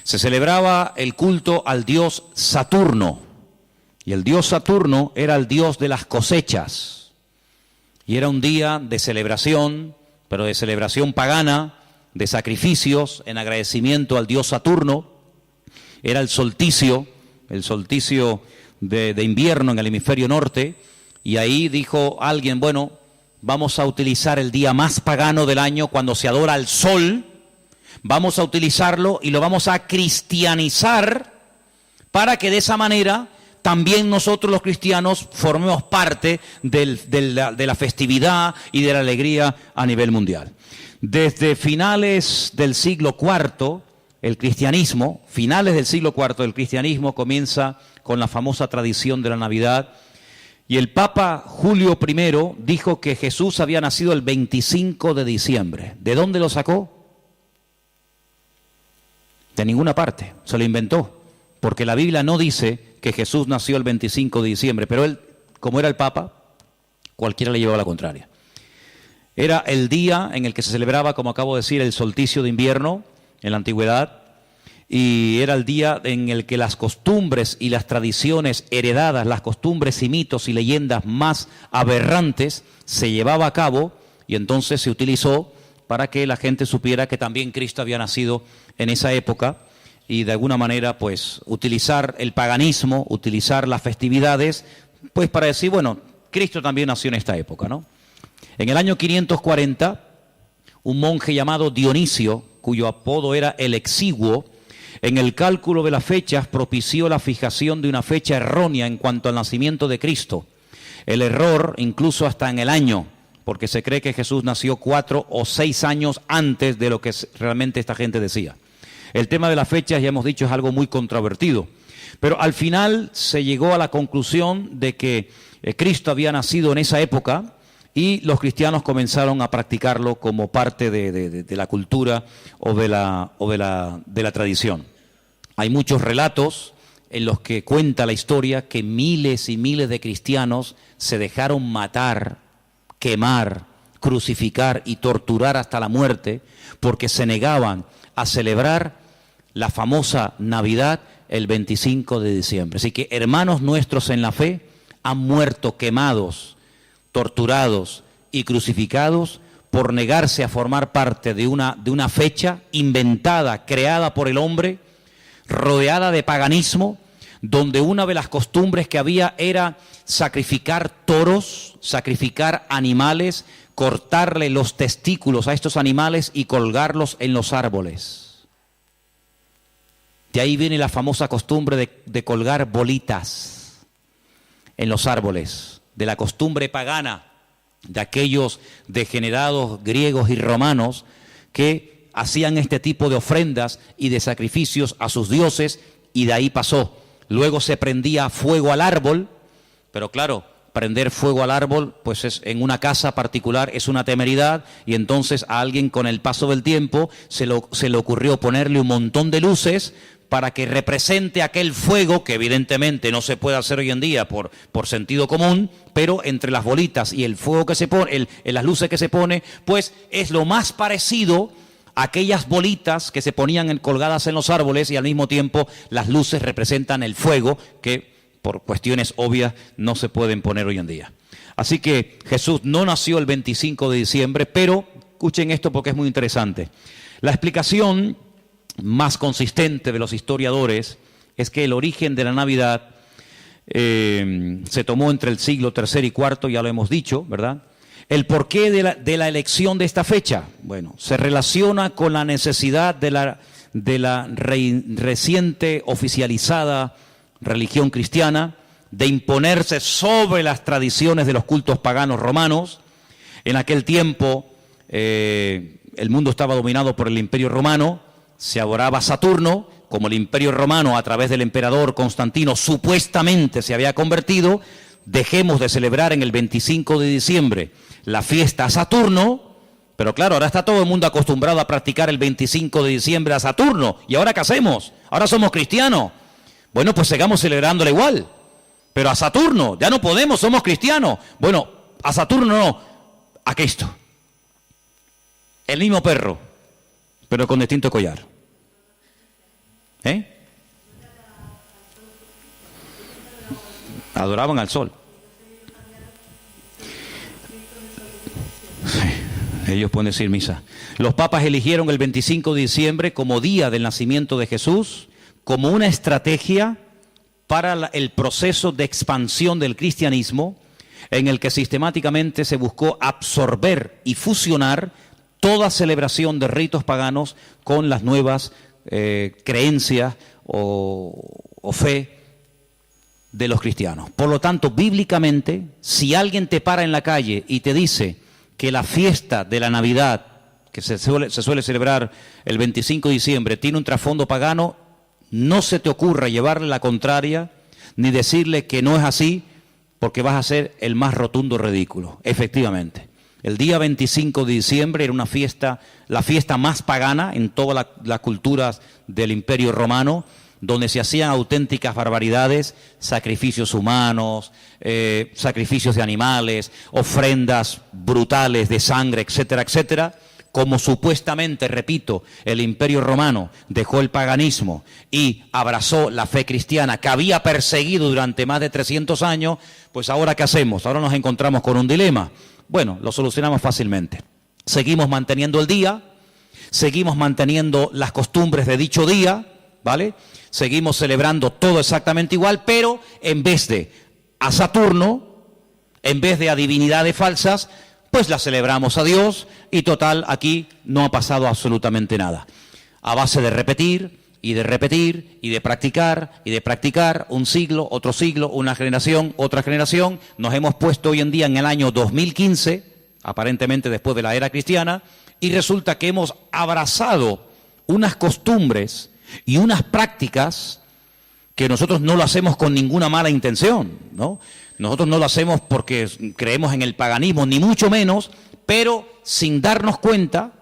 [SPEAKER 1] Se celebraba el culto al dios Saturno, y el dios Saturno era el dios de las cosechas. Y era un día de celebración, pero de celebración pagana, de sacrificios en agradecimiento al dios Saturno. era el solsticio de invierno en el hemisferio norte, y ahí dijo alguien, bueno, vamos a utilizar el día más pagano del año cuando se adora al sol, vamos a utilizarlo y lo vamos a cristianizar para que de esa manera también nosotros los cristianos formemos parte de la festividad y de la alegría a nivel mundial. Desde finales del siglo IV, el cristianismo, finales del siglo IV, el cristianismo comienza con la famosa tradición de la Navidad, y el Papa Julio I dijo que Jesús había nacido el 25 de diciembre. ¿De dónde lo sacó? De ninguna parte, se lo inventó, porque la Biblia no dice que Jesús nació el 25 de diciembre, pero él, como era el Papa, cualquiera le llevaba la contraria. Era el día en el que se celebraba, como acabo de decir, el solsticio de invierno en la antigüedad, y era el día en el que las costumbres y las tradiciones heredadas, las costumbres y mitos y leyendas más aberrantes se llevaba a cabo, y entonces se utilizó para que la gente supiera que también Cristo había nacido en esa época, y de alguna manera pues utilizar el paganismo, utilizar las festividades, pues para decir, bueno, Cristo también nació en esta época, ¿no? En el año 540, un monje llamado Dionisio, cuyo apodo era el Exiguo, en el cálculo de las fechas propició la fijación de una fecha errónea en cuanto al nacimiento de Cristo. El error incluso hasta en el año, porque se cree que Jesús nació 4 o 6 años antes de lo que realmente esta gente decía. El tema de las fechas, ya hemos dicho, es algo muy controvertido, pero al final se llegó a la conclusión de que Cristo había nacido en esa época, y los cristianos comenzaron a practicarlo como parte de la cultura o de la tradición. Hay muchos relatos en los que cuenta la historia que miles y miles de cristianos se dejaron matar, quemar, crucificar y torturar hasta la muerte porque se negaban a celebrar la famosa Navidad el 25 de diciembre. Así que hermanos nuestros en la fe han muerto quemados, torturados y crucificados por negarse a formar parte de una fecha inventada, creada por el hombre, rodeada de paganismo, donde una de las costumbres que había era sacrificar toros, sacrificar animales, cortarle los testículos a estos animales y colgarlos en los árboles. De ahí viene la famosa costumbre de colgar bolitas en los árboles, de la costumbre pagana de aquellos degenerados griegos y romanos que hacían este tipo de ofrendas y de sacrificios a sus dioses, y de ahí pasó. Luego se prendía fuego al árbol, pero claro, prender fuego al árbol, pues es en una casa particular, es una temeridad, y entonces a alguien con el paso del tiempo se le ocurrió ponerle un montón de luces para que represente aquel fuego, que evidentemente no se puede hacer hoy en día por sentido común, pero entre las bolitas y el fuego que se pone, las luces que se pone, pues es lo más parecido a aquellas bolitas que se ponían colgadas en los árboles, y al mismo tiempo las luces representan el fuego, que por cuestiones obvias no se pueden poner hoy en día. Así que Jesús no nació el 25 de diciembre, pero escuchen esto porque es muy interesante. La explicación más consistente de los historiadores es que el origen de la Navidad se tomó entre el siglo III y IV, ya lo hemos dicho, ¿verdad? El porqué de la elección de esta fecha, bueno, se relaciona con la necesidad de la reciente oficializada religión cristiana de imponerse sobre las tradiciones de los cultos paganos romanos. En aquel tiempo el mundo estaba dominado por el Imperio Romano. Se adoraba a Saturno, como el Imperio Romano a través del emperador Constantino supuestamente se había convertido. Dejemos de celebrar en el 25 de diciembre la fiesta a Saturno, pero claro, ahora está todo el mundo acostumbrado a practicar el 25 de diciembre a Saturno. ¿Y ahora qué hacemos? Ahora somos cristianos. Bueno, pues sigamos celebrándole igual, pero a Saturno ya no podemos, somos cristianos. Bueno, a Saturno no, a Cristo. El mismo perro, pero con distinto collar. Adoraban al sol. Sí, ellos pueden decir misa. Los papas eligieron el 25 de diciembre como día del nacimiento de Jesús, como una estrategia para el proceso de expansión del cristianismo, en el que sistemáticamente se buscó absorber y fusionar toda celebración de ritos paganos con las nuevas creencias o fe de los cristianos. Por lo tanto, bíblicamente, si alguien te para en la calle y te dice que la fiesta de la Navidad, que se suele celebrar el 25 de diciembre, tiene un trasfondo pagano, no se te ocurra llevarle la contraria ni decirle que no es así, porque vas a ser el más rotundo ridículo. Efectivamente, el día 25 de diciembre era una fiesta, la fiesta más pagana en todas las culturas del Imperio Romano, donde se hacían auténticas barbaridades, sacrificios humanos, sacrificios de animales, ofrendas brutales de sangre, etcétera, etcétera. Como supuestamente, repito, el Imperio Romano dejó el paganismo y abrazó la fe cristiana que había perseguido durante más de 300 años, pues ahora ¿qué hacemos? Ahora nos encontramos con un dilema. Bueno, lo solucionamos fácilmente. Seguimos manteniendo el día, seguimos manteniendo las costumbres de dicho día, ¿vale? Seguimos celebrando todo exactamente igual, pero en vez de a Saturno, en vez de a divinidades falsas, pues la celebramos a Dios y total, aquí no ha pasado absolutamente nada. A base de repetir y de repetir y de practicar, un siglo, otro siglo, una generación, otra generación, nos hemos puesto hoy en día en el año 2015, aparentemente después de la era cristiana, y resulta que hemos abrazado unas costumbres y unas prácticas que nosotros no lo hacemos con ninguna mala intención, ¿no? Nosotros no lo hacemos porque creemos en el paganismo, ni mucho menos, pero sin darnos cuenta,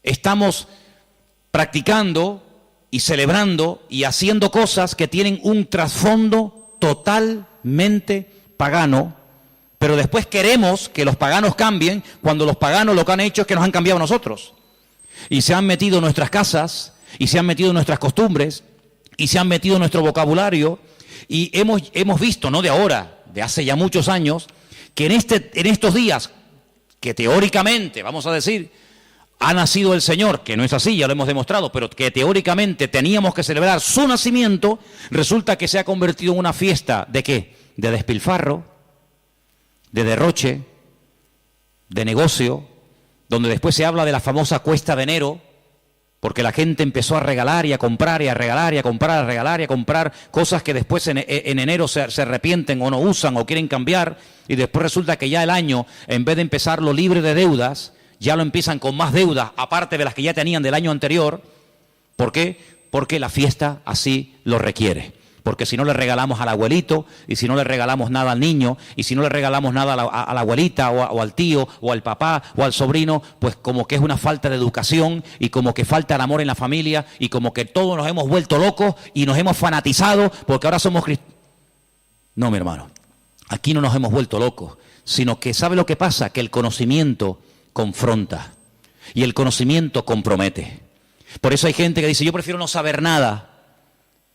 [SPEAKER 1] estamos practicando y celebrando y haciendo cosas que tienen un trasfondo totalmente pagano, pero después queremos que los paganos cambien cuando los paganos lo que han hecho es que nos han cambiado a nosotros. Y se han metido en nuestras casas, y se han metido en nuestras costumbres, y se han metido en nuestro vocabulario, y hemos visto, no de ahora, de hace ya muchos años, que en estos días, que teóricamente, vamos a decir, ha nacido el Señor, que no es así, ya lo hemos demostrado, pero que teóricamente teníamos que celebrar su nacimiento, resulta que se ha convertido en una fiesta, ¿de qué? De despilfarro, de derroche, de negocio, donde después se habla de la famosa cuesta de enero, porque la gente empezó a regalar y a comprar y a regalar y a comprar, a regalar y a comprar cosas que después en enero se arrepienten o no usan o quieren cambiar, y después resulta que ya el año, en vez de empezarlo libre de deudas, ya lo empiezan con más deudas, aparte de las que ya tenían del año anterior. ¿Por qué? Porque la fiesta así lo requiere. Porque si no le regalamos al abuelito, y si no le regalamos nada al niño, y si no le regalamos nada a la abuelita, o al tío, o al papá, o al sobrino, pues como que es una falta de educación, y como que falta el amor en la familia, y como que todos nos hemos vuelto locos, y nos hemos fanatizado, porque ahora somos cristianos. No, mi hermano, aquí no nos hemos vuelto locos, sino que ¿sabe lo que pasa? Que el conocimiento confronta, y el conocimiento compromete. Por eso hay gente que dice, yo prefiero no saber nada,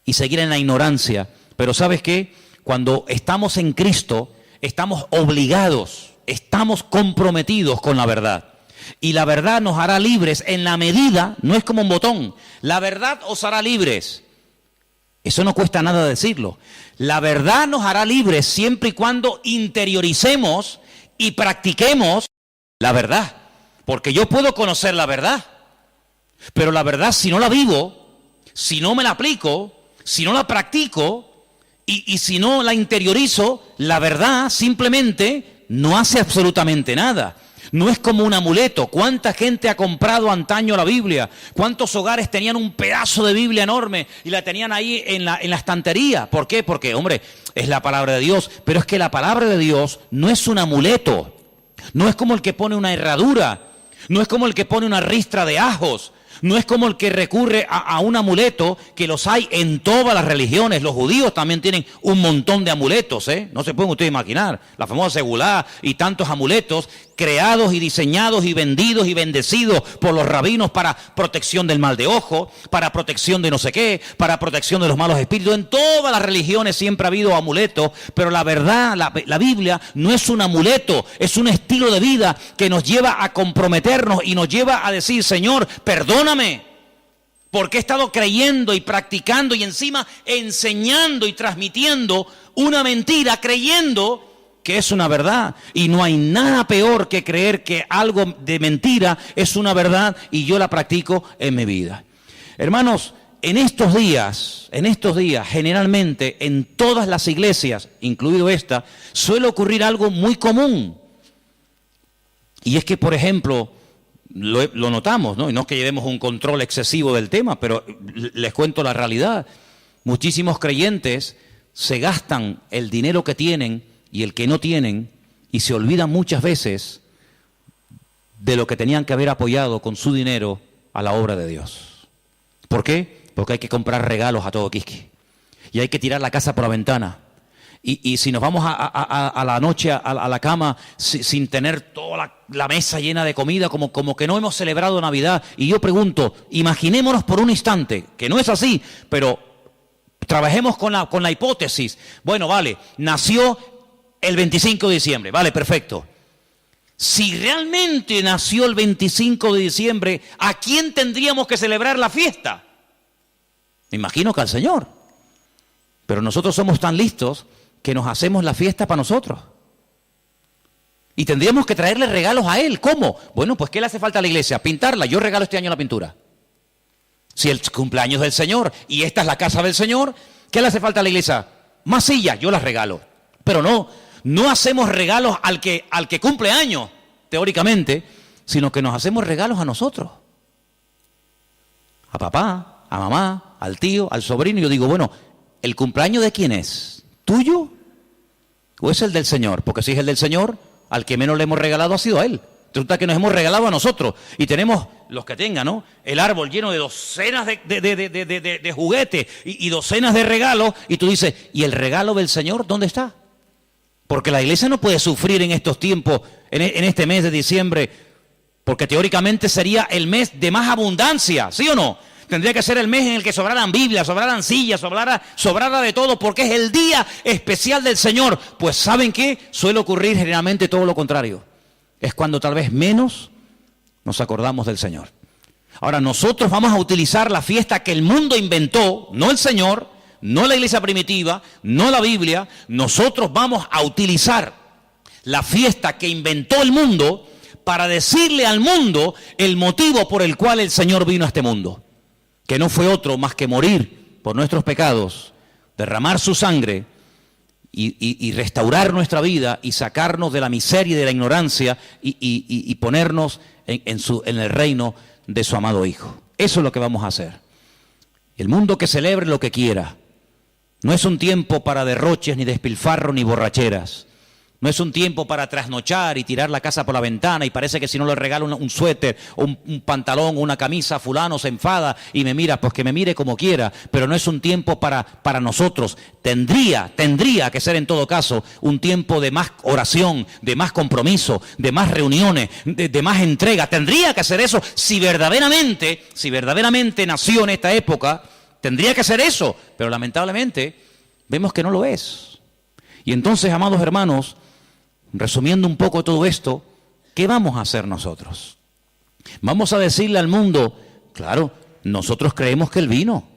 [SPEAKER 1] y seguir en la ignorancia. Pero ¿sabes qué? Cuando estamos en Cristo, estamos obligados, estamos comprometidos con la verdad. Y la verdad nos hará libres en la medida, no es como un botón, la verdad os hará libres. Eso no cuesta nada decirlo. La verdad nos hará libres siempre y cuando interioricemos y practiquemos la verdad. Porque yo puedo conocer la verdad, pero la verdad, si no la vivo, si no me la aplico, si no la practico y si no la interiorizo, la verdad simplemente no hace absolutamente nada. No es como un amuleto. ¿Cuánta gente ha comprado antaño la Biblia? ¿Cuántos hogares tenían un pedazo de Biblia enorme y la tenían ahí en la estantería? ¿Por qué? Porque, hombre, es la palabra de Dios. Pero es que la palabra de Dios no es un amuleto. No es como el que pone una herradura. No es como el que pone una ristra de ajos. No es como el que recurre a un amuleto, que los hay en todas las religiones. Los judíos también tienen un montón de amuletos, ¿eh? No se pueden ustedes imaginar. La famosa segulá y tantos amuletos creados y diseñados y vendidos y bendecidos por los rabinos para protección del mal de ojo, para protección de no sé qué, para protección de los malos espíritus. En todas las religiones siempre ha habido amuletos, pero la verdad, la Biblia no es un amuleto, es un estilo de vida que nos lleva a comprometernos y nos lleva a decir, Señor, perdóname Porque he estado creyendo y practicando y encima enseñando y transmitiendo una mentira, creyendo que es una verdad. Y no hay nada peor que creer que algo de mentira es una verdad y yo la practico en mi vida. Hermanos, en estos días, generalmente en todas las iglesias, incluido esta, suele ocurrir algo muy común. Y es que, por ejemplo, lo notamos, ¿no? Y no es que llevemos un control excesivo del tema, pero les cuento la realidad. Muchísimos creyentes se gastan el dinero que tienen y el que no tienen y se olvidan muchas veces de lo que tenían que haber apoyado con su dinero a la obra de Dios. ¿Por qué? Porque hay que comprar regalos a todo quisque y hay que tirar la casa por la ventana. Y si nos vamos a la noche a la cama sin tener toda la mesa llena de comida, como que no hemos celebrado Navidad. Y yo pregunto, imaginémonos por un instante, que no es así, pero trabajemos con la hipótesis. Bueno, vale, nació el 25 de diciembre, vale, perfecto. Si realmente nació el 25 de diciembre, ¿a quién tendríamos que celebrar la fiesta? Me imagino que al Señor. Pero nosotros somos tan listos que nos hacemos la fiesta para nosotros. Y tendríamos que traerle regalos a Él. ¿Cómo? Bueno, pues ¿qué le hace falta a la iglesia? Pintarla. Yo regalo este año la pintura. Si el cumpleaños del Señor y esta es la casa del Señor, ¿qué le hace falta a la iglesia? Más sillas, yo las regalo. Pero no hacemos regalos al que cumple años, teóricamente, sino que nos hacemos regalos a nosotros. A papá, a mamá, al tío, al sobrino. Y yo digo, bueno, ¿el cumpleaños de quién es? ¿Tuyo o es el del Señor? Porque si es el del Señor, al que menos le hemos regalado ha sido a Él. Resulta que nos hemos regalado a nosotros y tenemos, los que tengan, ¿no?, el árbol lleno de docenas de juguetes y docenas de regalos, y tú dices, ¿y el regalo del Señor dónde está? Porque la iglesia no puede sufrir en estos tiempos, en este mes de diciembre, porque teóricamente sería el mes de más abundancia, ¿sí o no? Tendría que ser el mes en el que sobraran Biblias, sobraran sillas, sobrara de todo, porque es el día especial del Señor. Pues ¿saben qué? Suele ocurrir generalmente todo lo contrario. Es cuando tal vez menos nos acordamos del Señor. Ahora, nosotros vamos a utilizar la fiesta que el mundo inventó, no el Señor, no la iglesia primitiva, no la Biblia. Nosotros vamos a utilizar la fiesta que inventó el mundo para decirle al mundo el motivo por el cual el Señor vino a este mundo. Que no fue otro más que morir por nuestros pecados, derramar su sangre y restaurar nuestra vida y sacarnos de la miseria y de la ignorancia y ponernos en el reino de su amado Hijo. Eso es lo que vamos a hacer. El mundo que celebre lo que quiera. No es un tiempo para derroches, ni despilfarro, ni borracheras. No es un tiempo para trasnochar y tirar la casa por la ventana y parece que si no le regalo un suéter o un pantalón o una camisa, fulano se enfada y me mira, pues que me mire como quiera. Pero no es un tiempo para nosotros. Tendría que ser en todo caso un tiempo de más oración, de más compromiso, de más reuniones, de más entrega. Tendría que ser eso. Si verdaderamente nació en esta época, tendría que ser eso. Pero lamentablemente vemos que no lo es. Y entonces, amados hermanos, resumiendo un poco todo esto, ¿qué vamos a hacer nosotros? Vamos a decirle al mundo, claro, nosotros creemos que Él vino.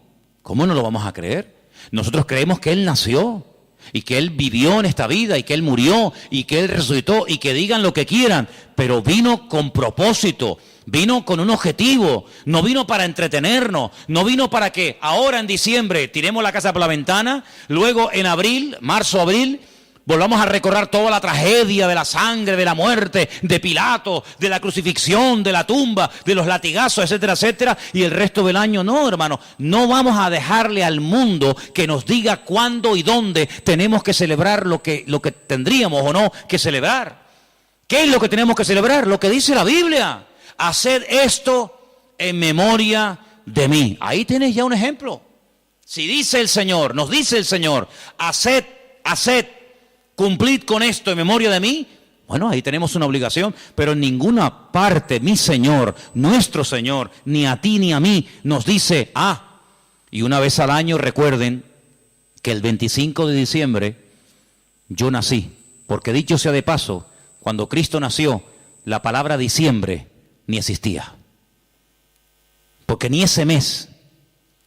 [SPEAKER 1] ¿Cómo no lo vamos a creer? Nosotros creemos que Él nació y que Él vivió en esta vida y que Él murió y que Él resucitó y que digan lo que quieran, pero vino con propósito, vino con un objetivo, no vino para entretenernos, no vino para que ahora en diciembre tiremos la casa por la ventana, luego en abril, marzo, abril, volvamos a recordar toda la tragedia de la sangre, de la muerte, de Pilato, de la crucifixión, de la tumba, de los latigazos, etcétera, etcétera, y el resto del año. No, hermano, no vamos a dejarle al mundo que nos diga cuándo y dónde tenemos que celebrar lo que tendríamos o no que celebrar. ¿Qué es lo que tenemos que celebrar? Lo que dice la Biblia. Haced esto en memoria de mí. Ahí tienes ya un ejemplo. Si dice el Señor, nos dice el Señor, haced, cumplid con esto en memoria de mí. Bueno, ahí tenemos una obligación, pero en ninguna parte mi Señor, nuestro Señor, ni a ti ni a mí nos dice, y una vez al año recuerden que el 25 de diciembre yo nací. Porque dicho sea de paso, cuando Cristo nació, la palabra diciembre ni existía. Porque ni ese mes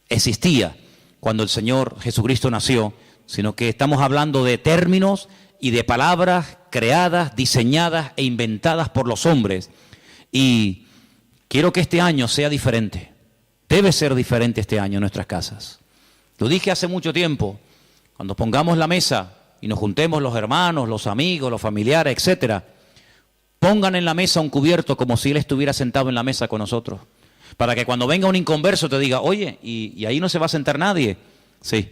[SPEAKER 1] existía cuando el Señor Jesucristo nació, sino que estamos hablando de términos y de palabras creadas, diseñadas e inventadas por los hombres. Y quiero que este año sea diferente. Debe ser diferente este año en nuestras casas. Lo dije hace mucho tiempo, cuando pongamos la mesa y nos juntemos los hermanos, los amigos, los familiares, etcétera, pongan en la mesa un cubierto como si Él estuviera sentado en la mesa con nosotros. Para que cuando venga un inconverso te diga, oye, ¿y ahí no se va a sentar nadie? Sí,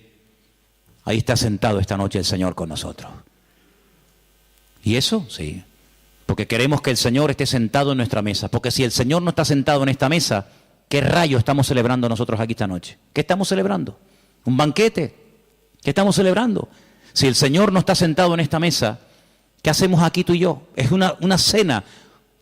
[SPEAKER 1] ahí está sentado esta noche el Señor con nosotros. ¿Y eso? Sí. Porque queremos que el Señor esté sentado en nuestra mesa. Porque si el Señor no está sentado en esta mesa, ¿qué rayo estamos celebrando nosotros aquí esta noche? ¿Qué estamos celebrando? ¿Un banquete? ¿Qué estamos celebrando? Si el Señor no está sentado en esta mesa, ¿qué hacemos aquí tú y yo? Es una cena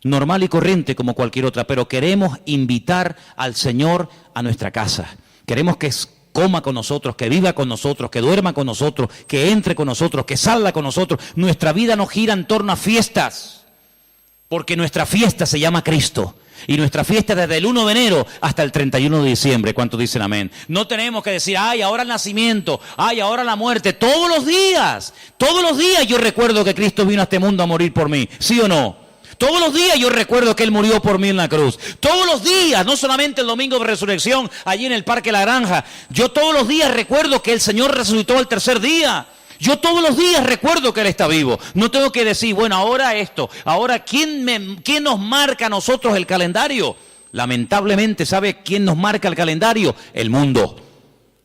[SPEAKER 1] normal y corriente como cualquier otra, pero queremos invitar al Señor a nuestra casa. Queremos que coma con nosotros, que viva con nosotros, que duerma con nosotros, que entre con nosotros, que salga con nosotros. Nuestra vida no gira en torno a fiestas, porque nuestra fiesta se llama Cristo. Y nuestra fiesta desde el 1 de enero hasta el 31 de diciembre. ¿Cuántos dicen amén? No tenemos que decir, ay, ahora el nacimiento, ay, ahora la muerte. Todos los días yo recuerdo que Cristo vino a este mundo a morir por mí. ¿Sí o no? Todos los días yo recuerdo que Él murió por mí en la cruz. Todos los días, no solamente el domingo de resurrección, allí en el Parque La Granja. Yo todos los días recuerdo que el Señor resucitó al tercer día. Yo todos los días recuerdo que Él está vivo. No tengo que decir, bueno, ahora esto. Ahora, ¿quién nos marca a nosotros el calendario? Lamentablemente, ¿sabe quién nos marca el calendario? El mundo.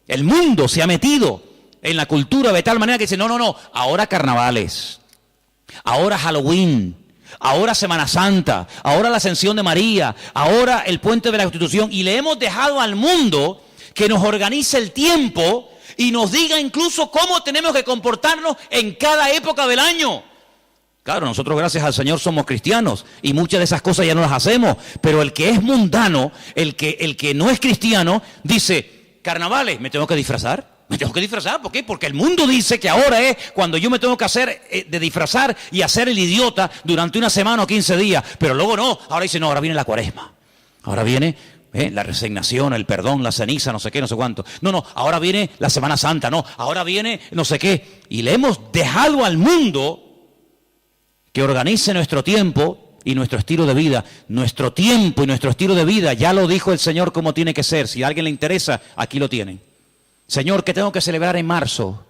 [SPEAKER 1] El mundo se ha metido en la cultura de tal manera que dice, no, ahora carnavales, ahora Halloween, ahora Semana Santa, ahora la Ascensión de María, ahora el Puente de la Constitución. Y le hemos dejado al mundo que nos organice el tiempo y nos diga incluso cómo tenemos que comportarnos en cada época del año. Claro, nosotros gracias al Señor somos cristianos y muchas de esas cosas ya no las hacemos, pero el que es mundano, el que no es cristiano, dice, carnavales, ¿me tengo que disfrazar? ¿Me tengo que disfrazar? ¿Por qué? Porque el mundo dice que ahora es cuando yo me tengo que hacer de disfrazar y hacer el idiota durante una semana o 15 días, pero luego no, ahora dice, no, ahora viene la cuaresma, ahora viene la resignación, el perdón, la ceniza, no sé qué, no sé cuánto. No, ahora viene la Semana Santa, no, ahora viene no sé qué. Y le hemos dejado al mundo que organice nuestro tiempo y nuestro estilo de vida. Nuestro tiempo y nuestro estilo de vida, ya lo dijo el Señor cómo tiene que ser. Si a alguien le interesa, aquí lo tienen. Señor, ¿qué tengo que celebrar en marzo?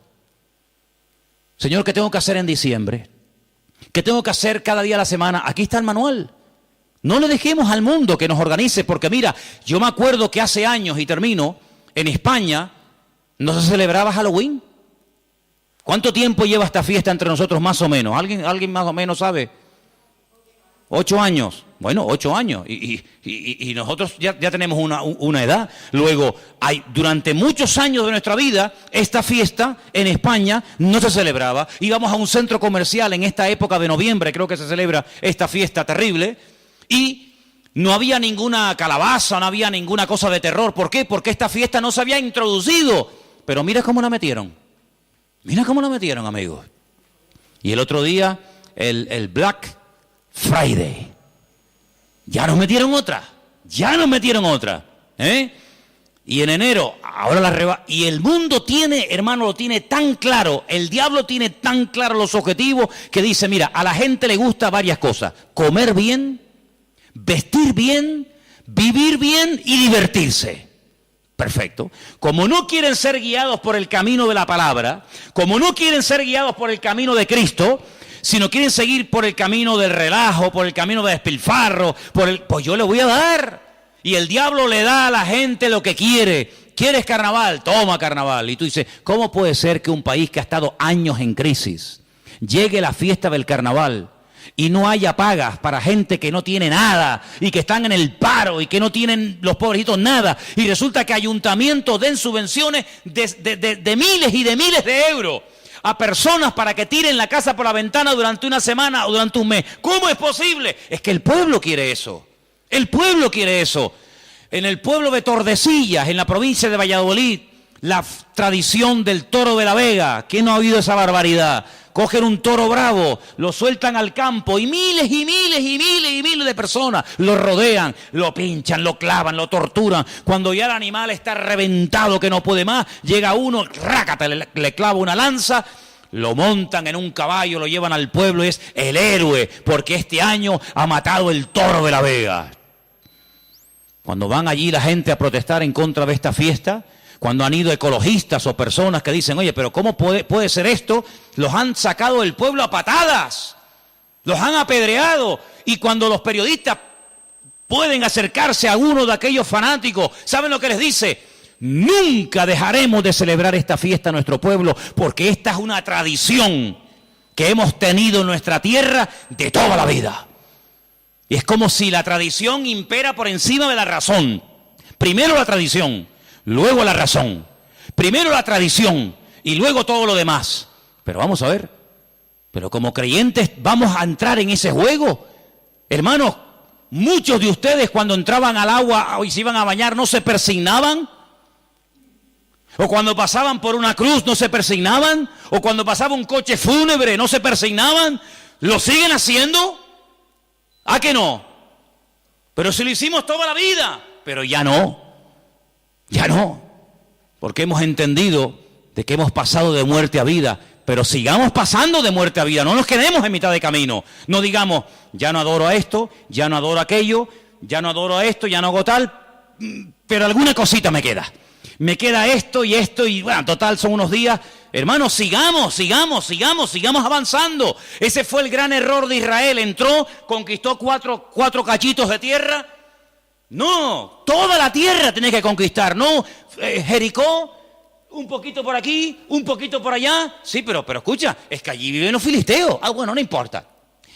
[SPEAKER 1] Señor, ¿qué tengo que hacer en diciembre? ¿Qué tengo que hacer cada día de la semana? Aquí está el manual. No le dejemos al mundo que nos organice, porque mira, yo me acuerdo que hace años, y termino, en España no se celebraba Halloween. ¿Cuánto tiempo lleva esta fiesta entre nosotros más o menos? ¿Alguien más o menos sabe? 8 años. Bueno, 8 años. Y nosotros ya tenemos una edad. Luego, durante muchos años de nuestra vida, esta fiesta en España no se celebraba. Íbamos a un centro comercial en esta época de noviembre, creo que se celebra esta fiesta terrible. Y no había ninguna calabaza, no había ninguna cosa de terror. ¿Por qué? Porque esta fiesta no se había introducido. Pero mira cómo la metieron. Mira cómo la metieron, amigos. Y el otro día, el Black Friday. Ya nos metieron otra. Y en enero, ahora y el mundo tiene, hermano, lo tiene tan claro, el diablo tiene tan claro los objetivos que dice, mira, a la gente le gusta varias cosas. Comer bien, vestir bien, vivir bien y divertirse. Perfecto. Como no quieren ser guiados por el camino de la palabra, como no quieren ser guiados por el camino de Cristo, sino quieren seguir por el camino del relajo, por el camino del despilfarro, pues yo le voy a dar. Y el diablo le da a la gente lo que quiere. ¿Quieres carnaval? Toma carnaval. Y tú dices, ¿cómo puede ser que un país que ha estado años en crisis llegue la fiesta del carnaval y no haya pagas para gente que no tiene nada y que están en el paro y que no tienen los pobrecitos nada? Y resulta que ayuntamientos den subvenciones de miles y de miles de euros a personas para que tiren la casa por la ventana durante una semana o durante un mes. ¿Cómo es posible? Es que el pueblo quiere eso. El pueblo quiere eso. En el pueblo de Tordesillas, en la provincia de Valladolid, la tradición del toro de la Vega. ¿Quién no ha oído esa barbaridad? cogen un toro bravo, lo sueltan al campo y miles y miles y miles y miles de personas lo rodean, lo pinchan, lo clavan, lo torturan. Cuando ya el animal está reventado que no puede más, llega uno, rácata, le clava una lanza, lo montan en un caballo, lo llevan al pueblo y es el héroe, porque este año ha matado el toro de la Vega. Cuando van allí la gente a protestar en contra de esta fiesta, cuando han ido ecologistas o personas que dicen, oye, pero ¿cómo puede ser esto? Los han sacado del pueblo a patadas, los han apedreado. Y cuando los periodistas pueden acercarse a uno de aquellos fanáticos, ¿saben lo que les dice? Nunca dejaremos de celebrar esta fiesta en nuestro pueblo, porque esta es una tradición que hemos tenido en nuestra tierra de toda la vida. Y es como si la tradición impera por encima de la razón. Primero la tradición, luego la razón. Primero la tradición y luego todo lo demás. Pero vamos a ver, pero como creyentes vamos a entrar en ese juego. Hermanos, muchos de ustedes cuando entraban al agua y se iban a bañar no se persignaban. O cuando pasaban por una cruz no se persignaban. O cuando pasaba un coche fúnebre no se persignaban. ¿Lo siguen haciendo? ¿A que no? Pero si lo hicimos toda la vida. Pero ya no. Ya no. Porque hemos entendido de que hemos pasado de muerte a vida. Pero sigamos pasando de muerte a vida. No nos quedemos en mitad de camino. No digamos, ya no adoro a esto, ya no adoro a aquello, ya no adoro a esto, ya no hago tal. Pero alguna cosita me queda. Me queda esto y bueno, total son unos días. Hermanos, sigamos avanzando. Ese fue el gran error de Israel. Entró, conquistó cuatro cachitos de tierra. No, toda la tierra tenés que conquistar. No, Jericó, un poquito por aquí, un poquito por allá. Sí, pero escucha, es que allí viven los filisteos. Ah, bueno, no importa.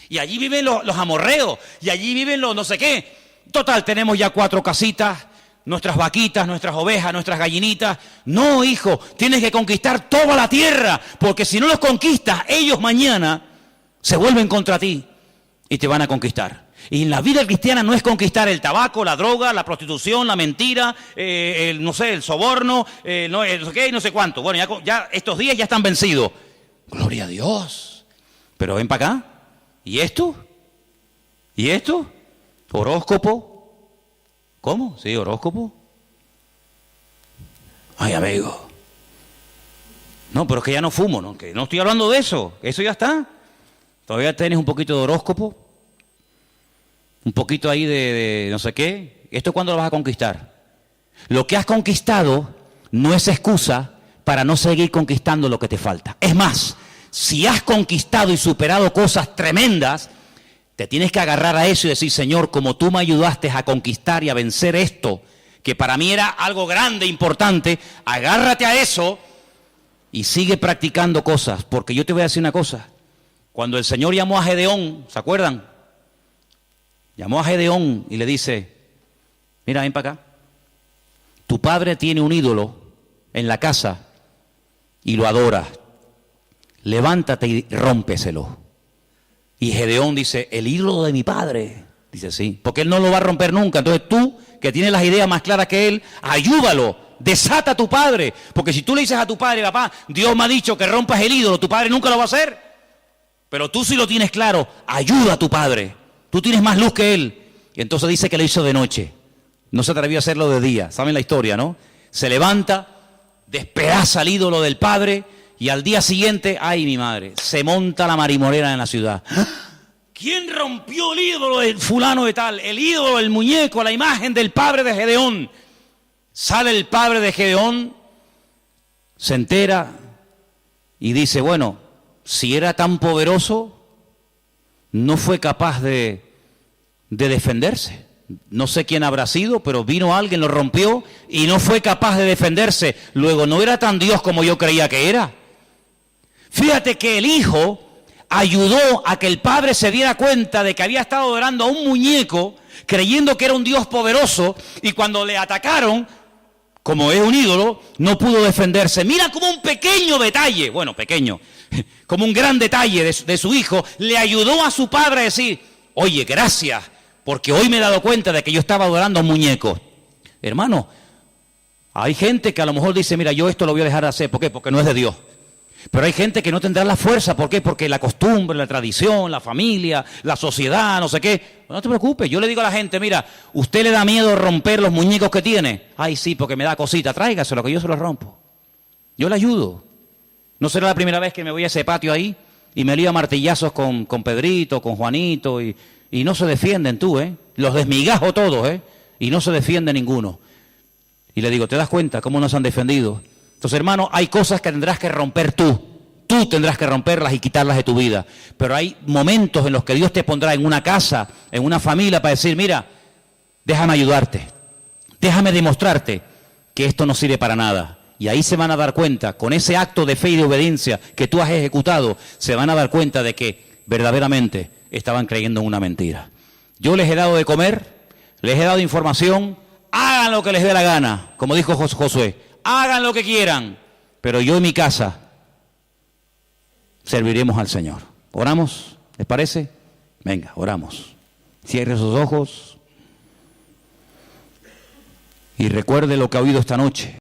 [SPEAKER 1] Y allí viven los amorreos. Y allí viven los no sé qué. Total, tenemos ya 4 casitas. Nuestras vaquitas, nuestras ovejas, nuestras gallinitas. No, hijo, tienes que conquistar toda la tierra, porque si no los conquistas, ellos mañana se vuelven contra ti y te van a conquistar. Y en la vida cristiana no es conquistar el tabaco, la droga, la prostitución, la mentira, el soborno, no sé cuánto. Bueno, ya estos días ya están vencidos. Gloria a Dios. Pero ven para acá. ¿Y esto? ¿Y esto? Horóscopo. ¿Cómo? ¿Sí, horóscopo? Ay, amigo. No, pero es que ya no fumo, ¿no? Que no estoy hablando de eso. Eso ya está. Todavía tienes un poquito de horóscopo. Un poquito ahí de no sé qué. ¿Esto cuándo lo vas a conquistar? Lo que has conquistado no es excusa para no seguir conquistando lo que te falta. Es más, si has conquistado y superado cosas tremendas, te tienes que agarrar a eso y decir, Señor, como tú me ayudaste a conquistar y a vencer esto, que para mí era algo grande, importante, agárrate a eso y sigue practicando cosas. Porque yo te voy a decir una cosa. Cuando el Señor llamó a Gedeón, ¿se acuerdan? Llamó a Gedeón y le dice, mira, ven para acá. Tu padre tiene un ídolo en la casa y lo adora. Levántate y rómpeselo. Y Gedeón dice, el ídolo de mi padre. Dice, sí, porque él no lo va a romper nunca. Entonces tú, que tienes las ideas más claras que él, ayúdalo, desata a tu padre. Porque si tú le dices a tu padre, papá, Dios me ha dicho que rompas el ídolo, tu padre nunca lo va a hacer. Pero tú sí lo tienes claro, ayuda a tu padre. Tú tienes más luz que él. Y entonces dice que lo hizo de noche. No se atrevió a hacerlo de día. ¿Saben la historia, no? Se levanta, despedaza el ídolo del padre. Y al día siguiente, ay mi madre, se monta la marimorera en la ciudad. ¿Quién rompió el ídolo del fulano de tal? El ídolo, el muñeco, la imagen del padre de Gedeón. Sale el padre de Gedeón, se entera y dice, bueno, si era tan poderoso, no fue capaz de defenderse. No sé quién habrá sido, pero vino alguien, lo rompió y no fue capaz de defenderse. Luego, no era tan Dios como yo creía que era. Fíjate que el hijo ayudó a que el padre se diera cuenta de que había estado adorando a un muñeco, creyendo que era un Dios poderoso, y cuando le atacaron, como es un ídolo, no pudo defenderse. Mira como un pequeño detalle, bueno, pequeño, como un gran detalle de su hijo, le ayudó a su padre a decir, oye, gracias, porque hoy me he dado cuenta de que yo estaba adorando a un muñeco. Hermano, hay gente que a lo mejor dice, mira, yo esto lo voy a dejar de hacer. ¿Por qué? Porque no es de Dios. Pero hay gente que no tendrá la fuerza. ¿Por qué? Porque la costumbre, la tradición, la familia, la sociedad, no sé qué. No te preocupes. Yo le digo a la gente, mira, ¿usted le da miedo romper los muñecos que tiene? Ay, sí, porque me da cosita. Tráigaselo, que yo se los rompo. Yo le ayudo. No será la primera vez que me voy a ese patio ahí y me lío a martillazos con Pedrito, con Juanito, y no se defienden tú, ¿eh? Los desmigajo todos, ¿eh? Y no se defiende ninguno. Y le digo, ¿te das cuenta cómo nos han defendido? Entonces, hermano, hay cosas que tendrás que romper tú. Tú tendrás que romperlas y quitarlas de tu vida. Pero hay momentos en los que Dios te pondrá en una casa, en una familia, para decir, mira, déjame ayudarte. Déjame demostrarte que esto no sirve para nada. Y ahí se van a dar cuenta, con ese acto de fe y de obediencia que tú has ejecutado, se van a dar cuenta de que verdaderamente estaban creyendo en una mentira. Yo les he dado de comer, les he dado información, hagan lo que les dé la gana, como dijo Josué. Hagan lo que quieran, pero yo y mi casa serviremos al Señor. ¿Oramos? ¿Les parece? Venga, oramos. Cierre sus ojos y recuerde lo que ha oído esta noche.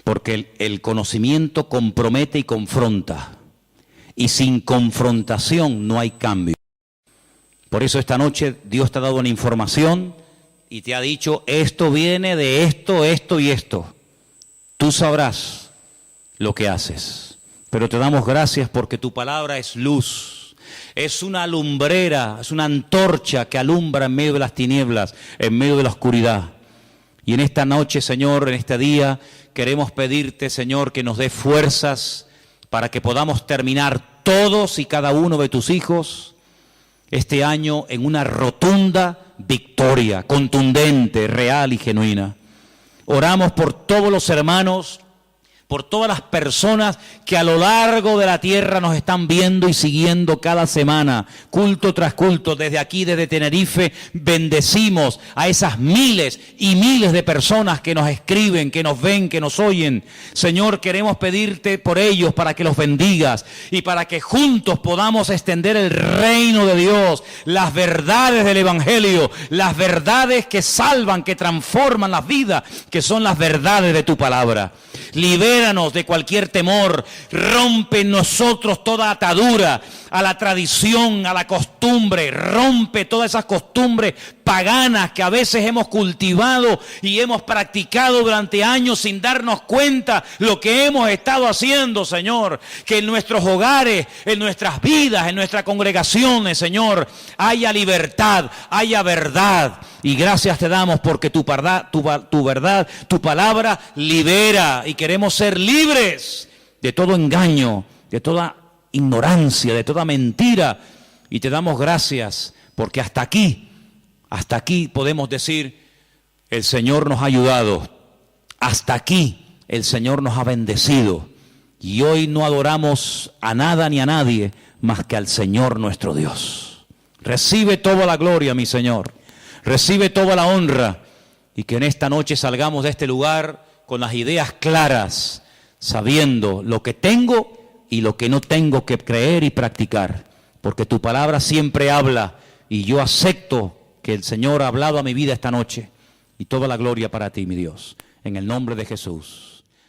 [SPEAKER 1] Porque el conocimiento compromete y confronta. Y sin confrontación no hay cambio. Por eso esta noche Dios te ha dado una información y te ha dicho, esto viene de esto, esto y esto. Tú sabrás lo que haces. Pero te damos gracias porque tu palabra es luz. Es una lumbrera, es una antorcha que alumbra en medio de las tinieblas, en medio de la oscuridad. Y en esta noche, Señor, en este día, queremos pedirte, Señor, que nos dé fuerzas para que podamos terminar todos y cada uno de tus hijos este año en una rotunda victoria, contundente, real y genuina. Oramos por todos los hermanos, por todas las personas que a lo largo de la tierra nos están viendo y siguiendo cada semana, culto tras culto. Desde aquí, desde Tenerife, bendecimos a esas miles y miles de personas que nos escriben, que nos ven, que nos oyen. Señor, queremos pedirte por ellos para que los bendigas y para que juntos podamos extender el reino de Dios, las verdades del Evangelio, las verdades que salvan, que transforman las vidas, que son las verdades de tu palabra. Libéranos de cualquier temor, rompe en nosotros toda atadura a la tradición, a la costumbre, rompe todas esas costumbres paganas que a veces hemos cultivado y hemos practicado durante años sin darnos cuenta lo que hemos estado haciendo, Señor. Que en nuestros hogares, en nuestras vidas, en nuestras congregaciones, Señor, haya libertad, haya verdad. Y gracias te damos porque tu verdad, tu palabra libera, y queremos ser libres de todo engaño, de toda ignorancia, de toda mentira. Y te damos gracias porque hasta aquí podemos decir, el Señor nos ha ayudado, hasta aquí el Señor nos ha bendecido. Y hoy no adoramos a nada ni a nadie más que al Señor nuestro Dios. Recibe toda la gloria, mi Señor. Recibe toda la honra, y que en esta noche salgamos de este lugar con las ideas claras sabiendo lo que tengo y lo que no tengo que creer y practicar, porque tu palabra siempre habla y yo acepto que el Señor ha hablado a mi vida esta noche, y toda la gloria para ti, mi Dios, en el nombre de Jesús.